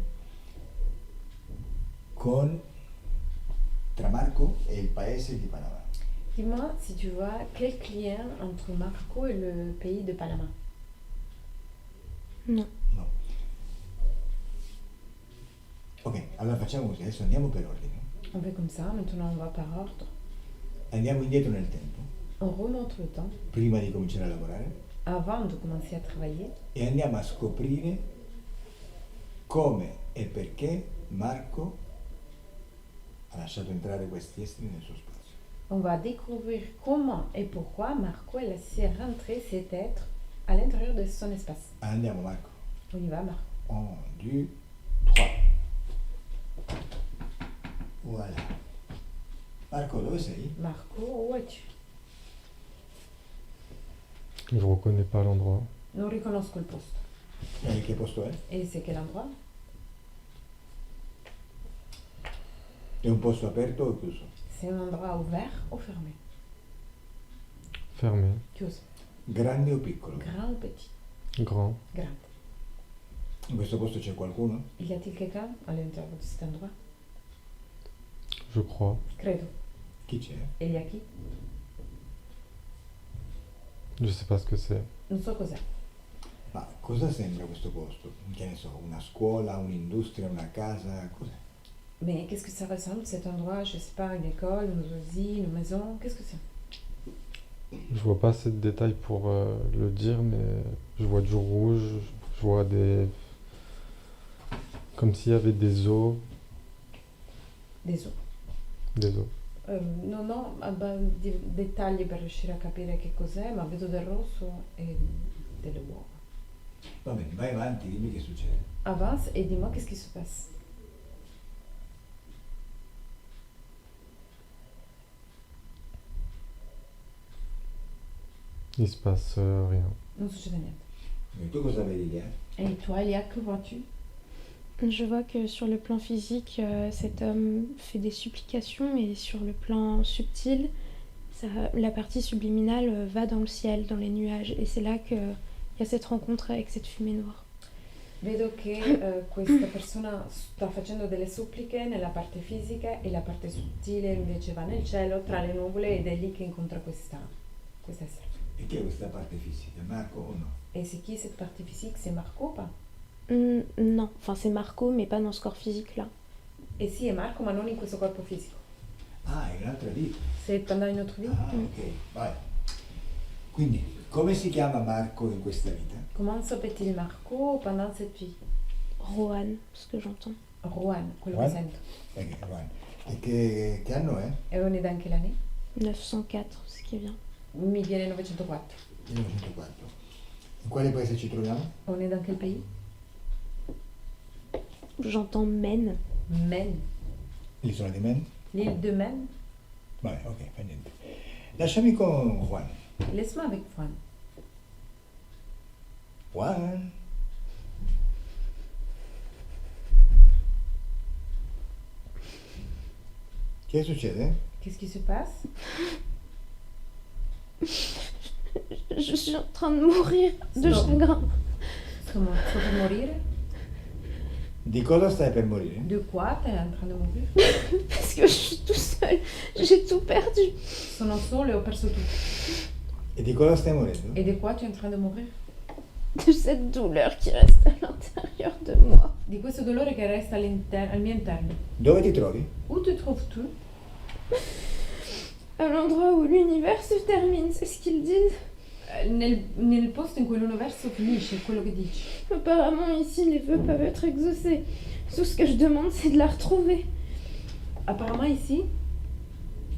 tra Marco e il paese di Panama. Dis-moi si tu vois quel lien entre Marco et le pays de Panama. Non. No. Ok, allora facciamo così, adesso andiamo per ordine. On fait comme ça, maintenant on va par ordre. Andiamo indietro nel tempo, On remonte le temps prima di cominciare a lavorare, avant de commencer à travailler e andiamo a scoprire come e perché Marco ha lasciato entrare questi esseri nel suo spazio. on va découvrir comment et pourquoi Marco a laissé rentrer cet être à l'intérieur de son espace. Andiamo Marco. On y va Marco. 1, 2, 3. Voilà. Marco, dove sei? Marco, où es-tu? Je reconnais pas l'endroit. Non riconosco il posto. E che posto è? Et c'est quel endroit? È un posto aperto o chiuso? C'est un endroit ouvert ou fermé? Fermé. Chiuso. Grande o piccolo? Grand ou petit? Grand. Grande. In questo posto c'è qualcuno? Y a-t-il quelqu'un à l'intérieur de cet endroit? Je crois. Credo. Chi c'è? Et y a qui? Je sais pas ce que c'est. Non so cos'è. Ma cosa sembra questo posto? Che ne so, una scuola, un'industria, una casa, cos'è? Mais qu'est-ce que ça ressemble cet endroit? Je sais pas, une école, une usine, une maison? Qu'est-ce que c'est? Je vois pas assez de détails pour le dire, mais je vois du rouge, je vois des... Comme s'il y avait des os. Des os. Des os. Non ho dettagli per riuscire a capire che cos'è, ma vedo del rosso e delle uova. Va bene, vai avanti, dimmi che succede. Avance et dis-moi qu'est-ce qui se passe. Il se passe rien. Non succede niente. E tu cosa vedi lì? Et toi, Elia, que vois-tu? Je vois que sur le plan physique, cet homme fait des supplications et sur le plan subtil, la partie subliminale va dans le ciel, dans les nuages. Et c'est là qu'il y a cette rencontre avec cette fumée noire. Vedo che questa persona sta facendo delle suppliche nella parte fisica e la parte sottile invece va nel cielo tra le nuvole ed è lì che incontra questa essere. E che è questa parte fisica? Marco o no? Et c'est qui cette partie physique? C'est Marco ou pas? Non, enfin c'est Marco, mais pas dans ce corps physique-là. E sì, è Marco, ma non in questo corpo fisico. Ah, è un'altra vita. C'est pendant une autre vie. Ah, ok, vai. Quindi, come si chiama Marco in questa vita? Comment s'appelle-t-il Marco pendant cette vie? Rohan, ce que j'entends. Juan, quello Juan? che sento. Juan. E che anno è? E on est dans quelle année? 904, ce qui vient. Mi viene 904. 1904. In quale paese ci troviamo? On est dans quel pays? J'entends Men. Men. L'isola di Men? L'île de Men. Vabbè, ok, fa niente. Lasciami con Juan. Laisse-moi avec Juan. Juan. Che succede? Qu'est-ce qui se passe? Je suis en train de mourir de Stop. chagrin. Comment? Tu peux mourir? Di cosa stai per morire? De quoi? T'es en train de mourir? Parce que je suis tout seul. J'ai tout perdu. Sono solo e ho perso tutto. E di cosa stai morendo? Et de quoi tu es en train de mourir? De cette douleur qui reste à l'intérieur de moi. Di questo dolore che resta al mio interno. Dove ti trovi? Où te trouves-tu? À l'endroit où l'univers se termine, c'est ce qu'ils disent. Nel posto in cui l'universo finisce, è quello che dici. Apparemment, ici, les vœux peuvent être exaucés. Tout ce que je demande, c'est de la retrouver. Apparemment ici,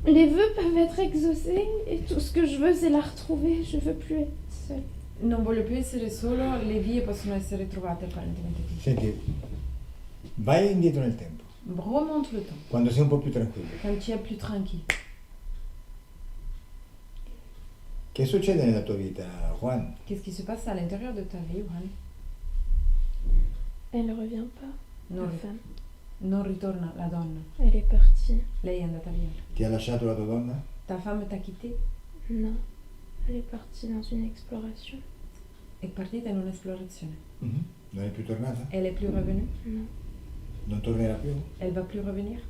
Les vœux peuvent être exaucés et tout ce que je veux, c'est la retrouver. Je veux plus être seule. non voglio più essere solo, le vie possono essere trovate apparentemente qui. Senti, vai indietro nel tempo, Remonte le temps, quando sei un po' più tranquillo. quand tu es plus tranquille. Che succede nella tua vita, Juan? Qu'est-ce qui se passe à l'intérieur de ta vie, Juan? Elle revient pas, Non, la femme. non ritorna la donna. Elle est partie. Lei è andata via. Ti ha lasciato la tua donna? Ta femme t'a quitté? Non. Elle est partie dans une exploration. È partita in un'esplorazione. Non è più tornata? Elle est plus revenue? Non. Non tornerà più? Elle va plus revenir?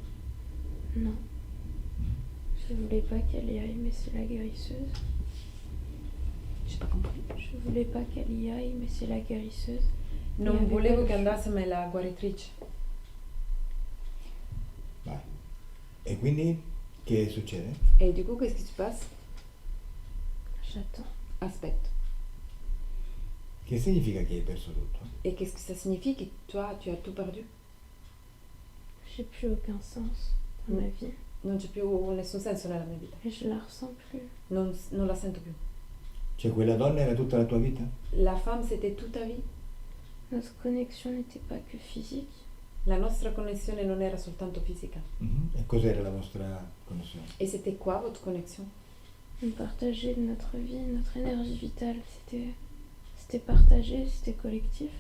Non. Je voulais pas qu'elle y aille, mais c'est la guérisseuse. J'ai pas compris. Je voulais pas qu'elle y aille, mais c'est la guérisseuse. Non Il y avait volevo pas che de- andasse, ma è la guaritrice. Vai. E quindi che succede? Et du coup, qu'est-ce qui se passe? J'attends. Aspetta. Che significa che hai perso tutto? Et qu'est-ce que ça signifie que toi, tu as tout perdu? J'ai plus aucun sens dans ma vie. Non c'è più nessun senso nella mia vita. Et je la ressens plus. Non la sento più. Cioè quella donna era tutta la tua vita? La femme, c'était toute ta vie? Notre connexion n'était pas que physique. La nostra connessione non era soltanto fisica. E cos'era la vostra connessione? Et c'était quoi votre connexion? On partageait notre vie, notre énergie vitale. C'était partagé, c'était collectif.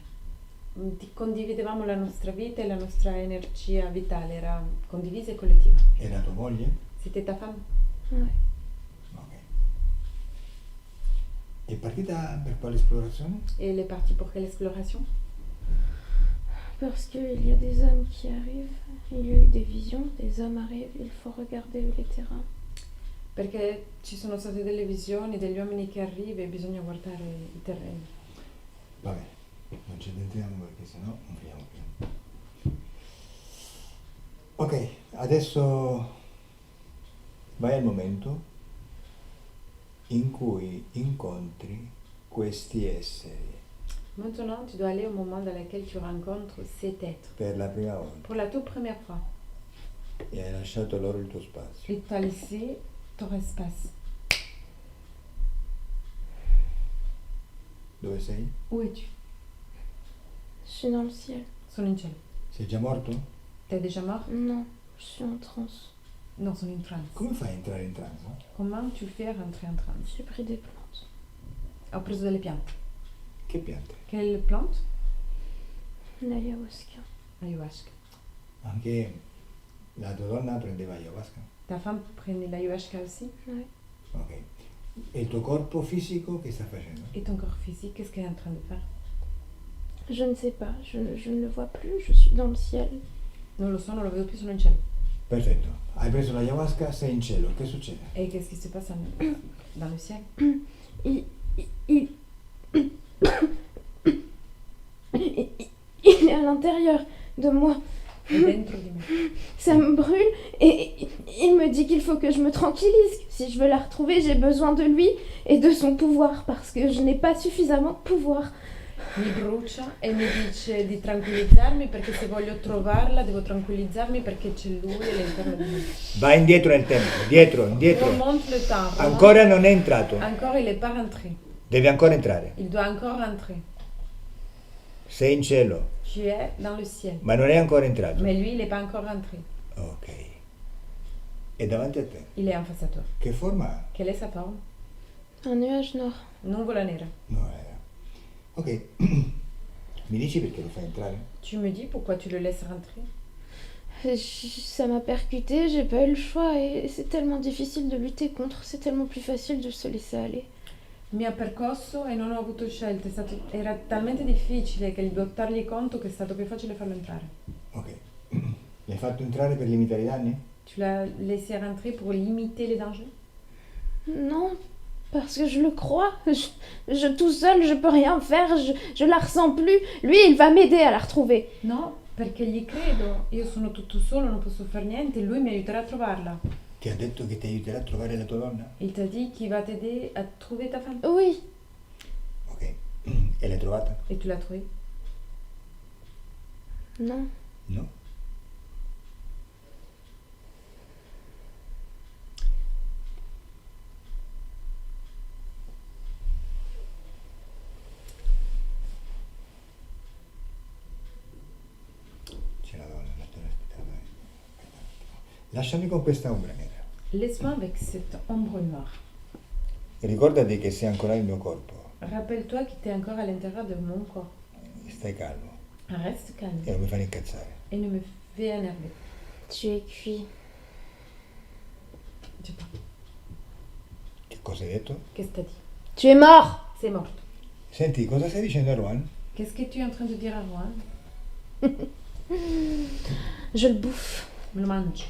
Condividevamo la nostra vita e la nostra energia vitale, era condivisa e collettiva. Era tua moglie? C'était ta femme? Ouais. Ok. È partita per quale esplorazione? Et elle est partie pour quelle exploration? Parce qu'il y a des hommes qui arrivent, il y a eu des visions, des hommes arrivent, il faut regarder les terrains. Perché ci sono state delle visioni degli uomini che arrivano e bisogna guardare i terreni. Vabbè, non ci addentriamo perché sennò non finiamo più. Ok, adesso vai al momento in cui incontri questi esseri. Maintenant, tu dois aller au moment dans lequel tu rencontres cet être. per la prima volta Pour la toute première fois. e hai lasciato loro il tuo spazio. Et tu as laissé ton espace. Dove sei? Où es-tu? Je suis dans le ciel. Sono in cielo. Sei già morto? T'es déjà mort? Non, je suis en transe. Non, sono in trance. Come fai a entrare in trance? Comment tu fais rentrer en trance? J'ai pris des plantes. Ho preso delle piante. Che piante? Quelle plante? L'ayahuasca. Ayahuasca. Anche la tua donna prendeva ayahuasca? Ta femme prenait l'ayahuasca aussi? Ouais. Ok. E il tuo corpo fisico che sta facendo? Et ton corps physique, qu'est-ce qu'elle est en train de faire? Je ne sais pas, je ne le vois plus, je suis dans le ciel. Non lo so, non lo vedo più, sono in cielo. Perfetto. Hai preso l'ayahuasca, sei in cielo. Che succede? Et qu'est-ce qui se passe dans le ciel? Il, il, il est à l'intérieur de moi. Et dentro di me. Ça me brûle et il me dit qu'il faut que je me tranquillise. Si je veux la retrouver, j'ai besoin de lui et de son pouvoir parce que je n'ai pas suffisamment de pouvoir. Mi brucia e mi dice di tranquillizzarmi perché se voglio trovarla devo tranquillizzarmi perché c'è lui all'interno di me. Vai indietro nel tempo, dietro, indietro. Remonte le temps. remonte. Ancora non è entrato. Encore, il n'est pas rentré. Deve ancora entrare. Il doit encore rentrer. Sei in cielo, Tu es dans le ciel. ma non è ancora entrato. Mais lui, il n'est pas encore rentré. Ok. E davanti a te? Il est en face à toi. Che forma ha? Quelle est sa forme? Un nuage noir. Nuvola nera. No, era. Ok. Mi dici perché lo fai entrare? Tu me dis pourquoi tu le laisses rentrer? Ça m'a percuté, j'ai pas eu le choix et c'est tellement difficile de lutter contre, c'est tellement plus facile de se laisser aller. Mi ha percosso e non ho avuto scelta. Era talmente difficile che il lottargli contro che è stato più facile farlo entrare. Ok. L'hai fatto entrare per limitare i danni? Tu l'as laissé rentrer pour limiter les dangers? Non, parce que je le crois. Je tout seul, je peux rien faire, je la ressens plus. Lui, il va m'aider à la retrouver. No, perché gli credo. Io sono tutto solo, non posso fare niente. Lui mi aiuterà a trovarla. Ti ha detto che ti aiuterà a trovare la tua donna? Il t'a dit qu'il va t'aider à trouver ta femme. Oui, Ok. E l'hai trovata? Et tu l'as trouvée? non. No. C'è la donna, aspetta. Lasciami con questa ombra nera. Laisse-moi avec cette ombre noire. E ricordati che sei ancora il mio corpo. Rappelle-toi que tu es encore à l'intérieur de mon corps. Stai calmo Reste calme e non mi fare incazzare. et ne me fais énerver. Tu es cuit. Je sais pas. Che cosa hai detto? Qu'est-ce que t'as dit? Tu es mort. C'est mort. Senti, cosa stai dicendo a Juan? Qu'est-ce que tu es en train de dire à Juan? Je le bouffe. Me lo mangi.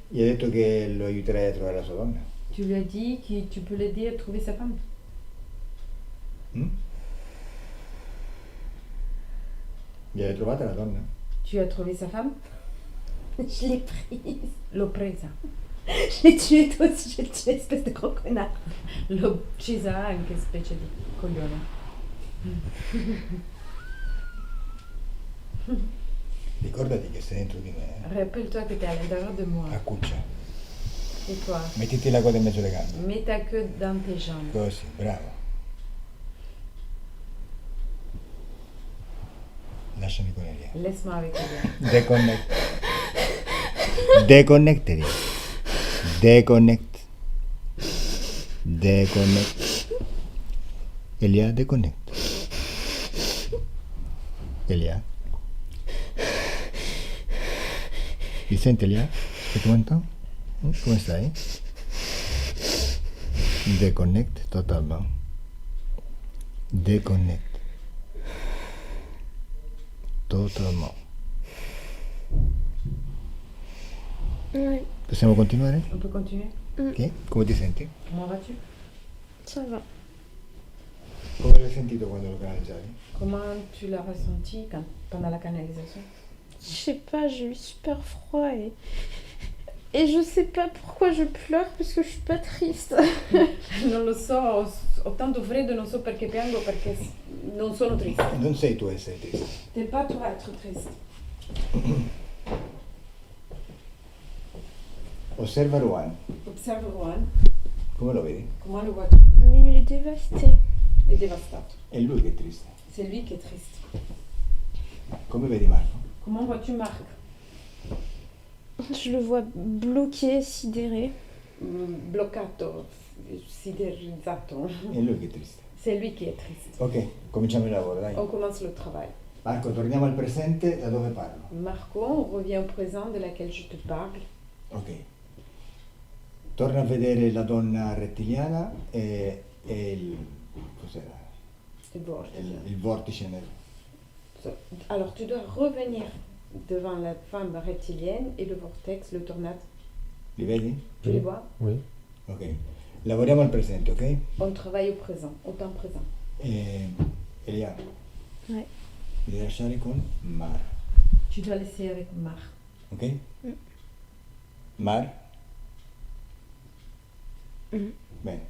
Gli hai detto che lo aiuterai a trovare la sua donna? Tu lui as dit que tu peux l'aider à trouver sa femme. Mm? Gliel'hai trovata la donna? Tu as trouvé sa femme? Je l'ai prise. L'ho presa. Je l'ai tué toi aussi, je l'ai tué, espèce de gros connard. L'ho uccisa anche specie di coglione. Ricordati che sei dentro di me, Rappelle-toi que tu es à l'intérieur de moi. Accuccia. Et toi, Mettiti la coda in mezzo alle gambe. mets ta queue dans tes jambes. Così, bravo. Lasciami con Elia. Laisse-moi avec Elia. Deconnect. Deconnect, Elia. Deconnect. Deconnect. Elia, deconnect. Elia. Mi senti, Elia? Che tu entends? Come stai? Deconnect totalement. Deconnect. Totalement. Oui, Possiamo continuare? On peut continuer? Ok? Come ti senti? Comment vas-tu? ça va. Come l'hai sentito quando lo canalizzavi? Comment tu l'as ressenti pendant la canalisation? Je sais pas, j'ai eu super froid et je sais pas pourquoi je pleure parce que je suis pas triste. Non lo so, Ho tanto freddo e non so perché piango perché non sono triste. Non sei tu a essere triste. T'es pas toi à être triste. Osserva Ruan. Observe Juan, Come lo vedi? comment le vois-tu? Mais il est dévasté. Il est dévastato. È lui che è triste. C'est lui qui est triste. Come vedi Marco? Comment vois-tu Marc? Je le vois bloqué, sidéré. Bloccato, siderizzato. È lui che è triste. C'est lui qui est triste. Ok, cominciamo il lavoro, dai. On commence le travail. Marco, torniamo al presente, da dove parlo? Marco, on revient au présent de laquelle je te parle. Ok. Torna a vedere la donna rettiliana e il... cos'era? C'est bon, je te dis. Il vortice nel... Alors tu dois revenir devant la femme reptilienne et le vortex, le tornade. Li vedi? Tu les vois? Oui. Ok. Lavoriamo al presente, ok? On travaille au présent, au temps présent. Elia, Ouais. mi devi lasciare con Mar, Tu dois laisser avec Marc. ok? Mar? Mhm. Bene.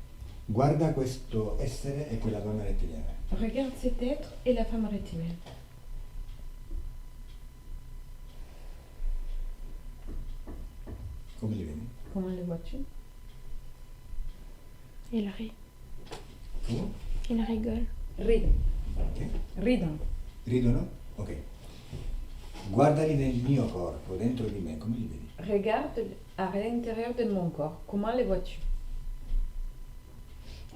Guarda questo essere e quella donna rettiliana. Regarde cet être et la femme reptilienne. Come li vedi? Comment les vois-tu? Il rit. Tu? Il rigole. Ridono. Ok. Ridono. Ridono? Ok. Guardali nel mio corpo, dentro di me, come li vedi? Regarde à l'intérieur de mon corps. Comment les vois-tu?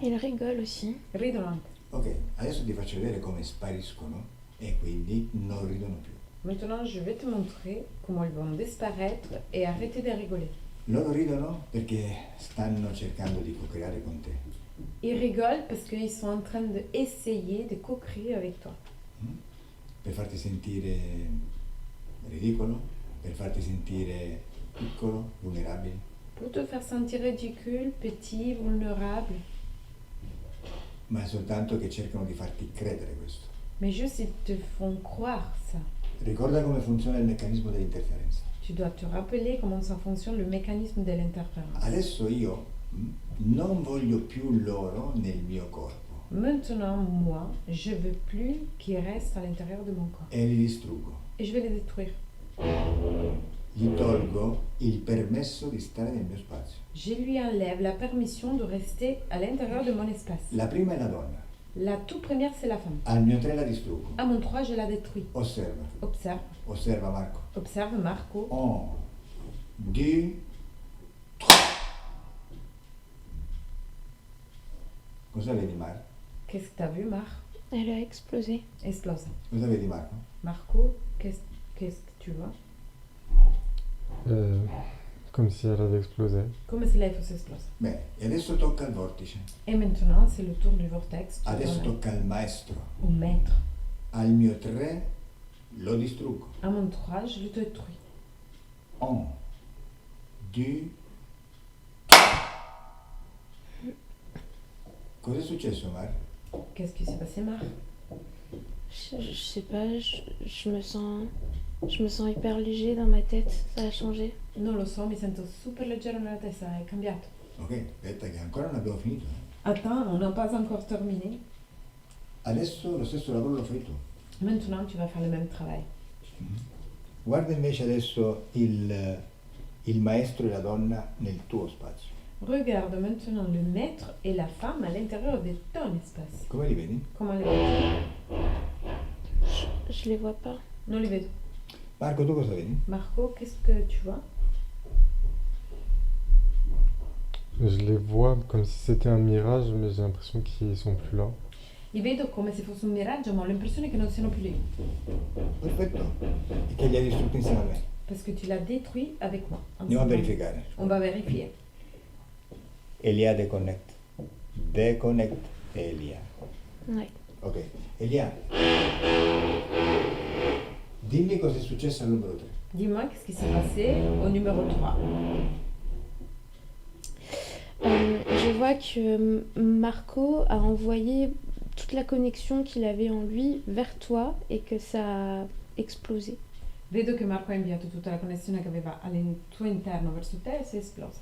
Il rigole aussi. Ridono anche. Ok, adesso ti faccio vedere come spariscono e quindi non ridono più. Maintenant, je vais te montrer comment ils vont disparaître et arrêter de rigoler. Loro ridono perché stanno cercando di co-creare con te. Ils rigolent parce qu'ils sont en train d'essayer de co-créer avec toi. Per farti sentire ridicolo, per farti sentire piccolo, vulnerabile. Pour te faire sentir ridicule, petit, vulnérable. Ma è soltanto che cercano di farti credere questo. Mais juste, ils te font croire ça. Ricorda come funziona il meccanismo dell'interferenza. Tu dois te rappeler comment ça fonctionne le mécanisme de l'interférence. Adesso io non voglio più loro nel mio corpo Maintenant, moi, je veux plus qu'ils restent à l'intérieur de mon corps. e li distruggo. Et je vais les détruire. Gli tolgo il permesso di stare nel mio spazio. Je lui enlève la permission de rester à l'intérieur de mon espace. La prima è la donna. La toute première, c'est la femme. Al mio 3 la distruggo. À mon 3, je la détruis. Osserva. Observe. Osserva Marco. Observe Marco. 1, 2, 3. Cosa vedi Marco? Qu'est-ce que tu as vu, Marc? Elle a explosé. Explose. Cosa vedi Marco? Marco, qu'est-ce que tu vois? Comme si elle avait explosé. Come se lei fosse esplosa. Bene, e adesso tocca al vortice. Et maintenant, c'est le tour du vortex. Tu Adesso donnes tocca al maestro. au maître. Al mio 3 lo distruggo. À mon 3, je le détruis. 1, 2, cosa è successo Marco? Qu'est-ce qui s'est passé, Marc? Je sais pas, je me sens hyper léger dans ma tête. Ça a changé. Non lo so, mi sento super leggero nella testa, è cambiato. Ok, aspetta che ancora non abbiamo finito. Attends, on n'a pas encore terminé. Adesso lo stesso lavoro lo fai tu. Maintenant, tu vas faire le même travail. Guarda invece adesso il maestro e la donna nel tuo spazio. Regarde maintenant le maître et la femme à l'intérieur de ton espace. Come li vedi? Comment les vois-tu? Je les vois pas. Non les vedo. Marco, tu cosa vedi? Marco, qu'est-ce que tu vois? Je les vois comme si c'était un mirage, mais j'ai l'impression qu'ils sont plus là. Li vedo come se fosse un miraggio, ma ho l'impressione che non siano più lì. Perfetto. E che li hai distrutti insieme a me. Parce que tu l'as détruit avec moi. Andiamo a verificare. On va vérifier. Elia deconnect. Deconnect Elia. Ouais. Ok. Elia. Dimmi cosa è successo al numero 3. Dis-moi qu'est-ce qui s'est passé au numéro 3. Je vois que Marco a envoyé toute la connexion qu'il avait en lui vers toi et que ça a explosé. Vedo che Marco ha inviato tutta la connessione che aveva al suo interno verso te e si è esplosa.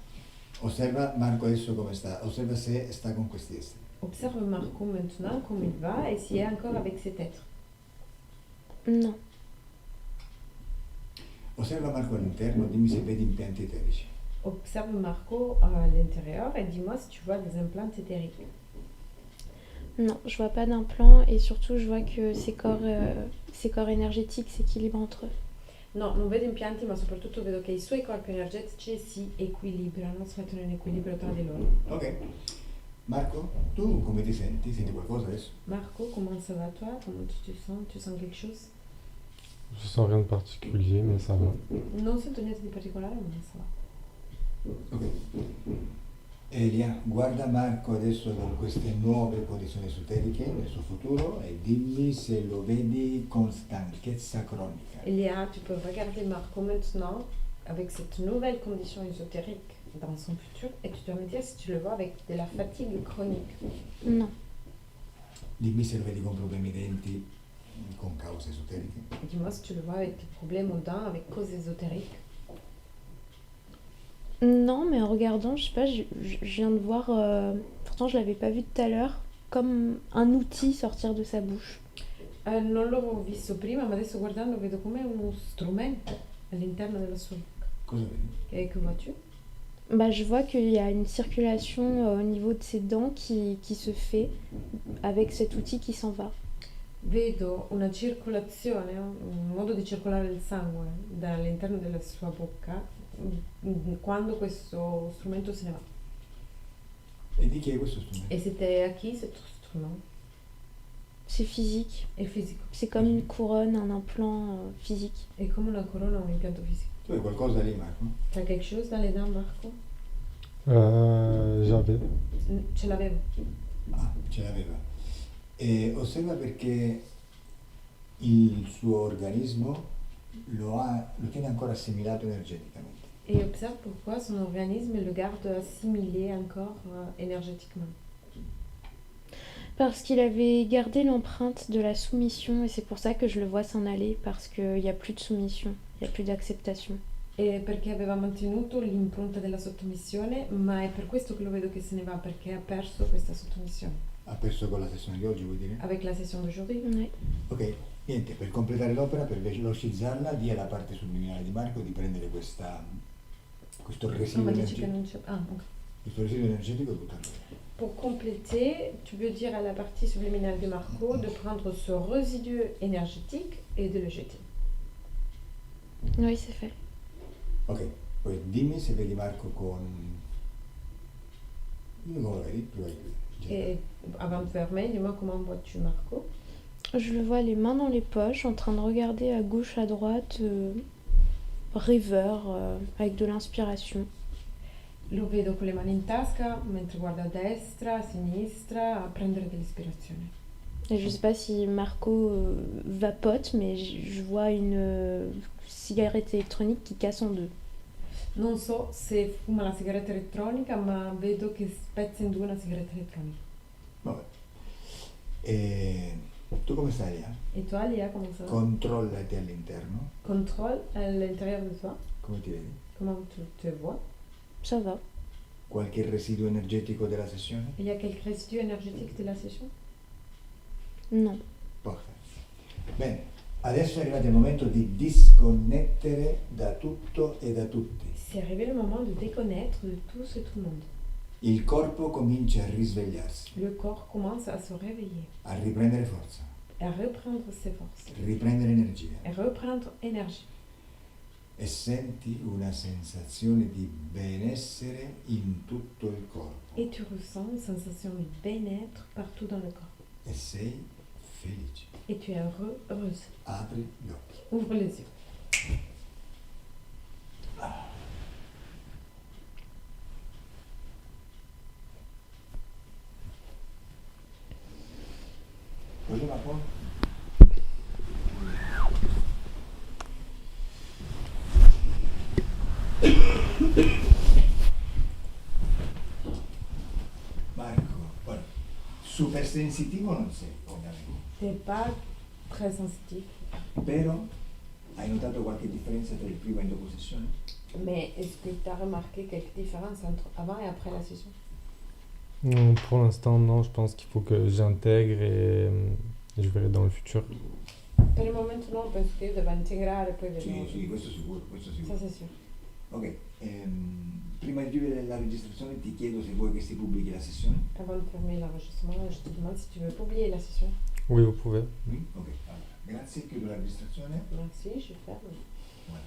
Osserva Marco adesso come sta. Osserva se sta con questi esseri. Observe Marco maintenant comme il va et s'il est encore avec cet être. Non. Osserva Marco all'interno, dimmi se vedi impianti eterici. Observe Marco à l'intérieur et dis-moi si tu vois des implants éthériques. Non, je vois pas d'implant et surtout je vois que ces corps énergétiques s'équilibrent entre eux. No, non vedo impianti, ma soprattutto vedo che i suoi corpi energetici si equilibrano, si mettono in equilibrio tra di loro. Ok. Marco, tu come ti senti? Senti qualcosa adesso? Marco, comment ça va toi? Comment tu te sens? Tu sens quelque chose? Je sens rien de particulier, mais ça va. Non sento niente di particolare, ma ça va. Ok. Elia, guarda Marco adesso con queste nuove posizioni esoteriche nel suo futuro e dimmi se lo vedi con stanchezza cronica. Elia, tu peux regarder Marco maintenant avec cette nouvelle condition ésotérique dans son futur et tu dois me dire si tu le vois avec de la fatigue chronique. Non. Dimmi se lo vedi con problemi ai denti, con cause esoteriche. Dis-moi si tu le vois avec des problèmes aux dents, avec causes ésotériques. Non, mais en regardant, je sais pas, je viens de voir, pourtant je l'avais pas vu tout à l'heure, comme un outil sortir de sa bouche. Non l'avevo visto prima, ma adesso guardando vedo come uno strumento all'interno della sua bocca. Cosa vedi? Et que vois-tu? Bah, je vois qu'il y a une circulation au niveau de ses dents qui se fait avec cet outil qui s'en va. Vedo una circolazione, un modo di circolare il sangue dall'interno della sua bocca quando questo strumento se ne va. E di chi è questo strumento? Et c'était à qui cet instrument? C'est physique, È fisico. c'est comme une couronne, un implant physique. È come una corona o un impianto fisico. Tu hai qualcosa lì, Marco? T'as quelque chose dans les dents, Marco? J'avais. Ce l'avevo. Ah, ce l'aveva. E osserva perché il suo organismo lo tiene ancora assimilato energeticamente. Et observe pourquoi son organisme le garde assimilé encore énergétiquement. Parce qu'il avait gardé l'empreinte de la soumission et c'est pour ça que je le vois s'en aller, parce qu'il n'y a plus de soumission, il n'y a plus d'acceptation. E perché aveva mantenuto l'impronta della sottomissione, ma è per questo che lo vedo che se ne va, perché ha perso questa sottomissione. Ha perso con la sessione di oggi, vuoi dire? Avec la session d'aujourd'hui. Ouais. Ok, niente, per completare l'opera, per velocizzarla, di alla parte subliminale di Marco di prendere questo No, residuo ma dici che energetico, non c'è... Ah, ok. questo residuo energetico e buttarlo via. Pour compléter, tu peux dire à la partie subliminale de Marco de prendre ce résidu énergétique et de le jeter. Oui, c'est fait. Ok, poi dimmi se vedi Marco con... Come lo vedi? Prima di Et avant de fermer, dis-moi comment vois-tu Marco? Je le vois les mains dans les poches, en train de regarder à gauche, à droite, rêveur, avec de l'inspiration. Lo vedo con le mani in tasca, mentre guarda a destra, a sinistra, a prendere dell'ispirazione. Et je sais pas si Marco vapote, mais je vois une cigarette électronique qui casse en deux. Non so se fuma la sigaretta elettronica, ma vedo che spezza in due una sigaretta elettronica. Vabbè. E tu come stai lì? Et toi, Léa, comment ça va? Controllati all'interno. Contrôle à l'intérieur de toi. Come ti vedi? Comment tu te vois? Ça va. Qualche residuo energetico della sessione? Il y a quelques résidus énergétiques de la session? Non. Perfetto. Bene, adesso è arrivato il momento di disconnettere da tutto e da tutti. C'est arrivé le moment de déconnaître de tous et tout le monde. Il corpo comincia a risvegliarsi, Le corps commence à se réveiller, a riprendere forza, à reprendre ses forces, riprendere energia. à reprendre énergie. E senti una sensazione di benessere in tutto il corpo. Et tu ressens une sensation de bien-être partout dans le corps. E sei felice. Et tu es heureux, heureuse. Apri gli occhi. Ouvre les yeux. Voleva poi? Marco, guarda, super sensitivo non sei, ovviamente, T'es pas très sensitif, però hai notato qualche differenza tra il prima e il dopo sessione? mais est-ce que tu as remarqué quelques différences entre avant et après la session? Non, pour l'instant, non, je pense qu'il faut que j'intègre et je verrai dans le futur. Per il momento no, penso che io debba integrare, poi vedremo. Sì, questo sicuro, questo Ça, sicuro. c'est sûr. Ok, prima di chiudere la registrazione ti chiedo se vuoi che si pubblichi la sessione. Avant de fermer l'enregistrement, je te demande si tu veux publier la session. Oui, vous pouvez. Oui? Ok, allora, grazie, chiudo la registrazione. Merci, je ferme. Voilà.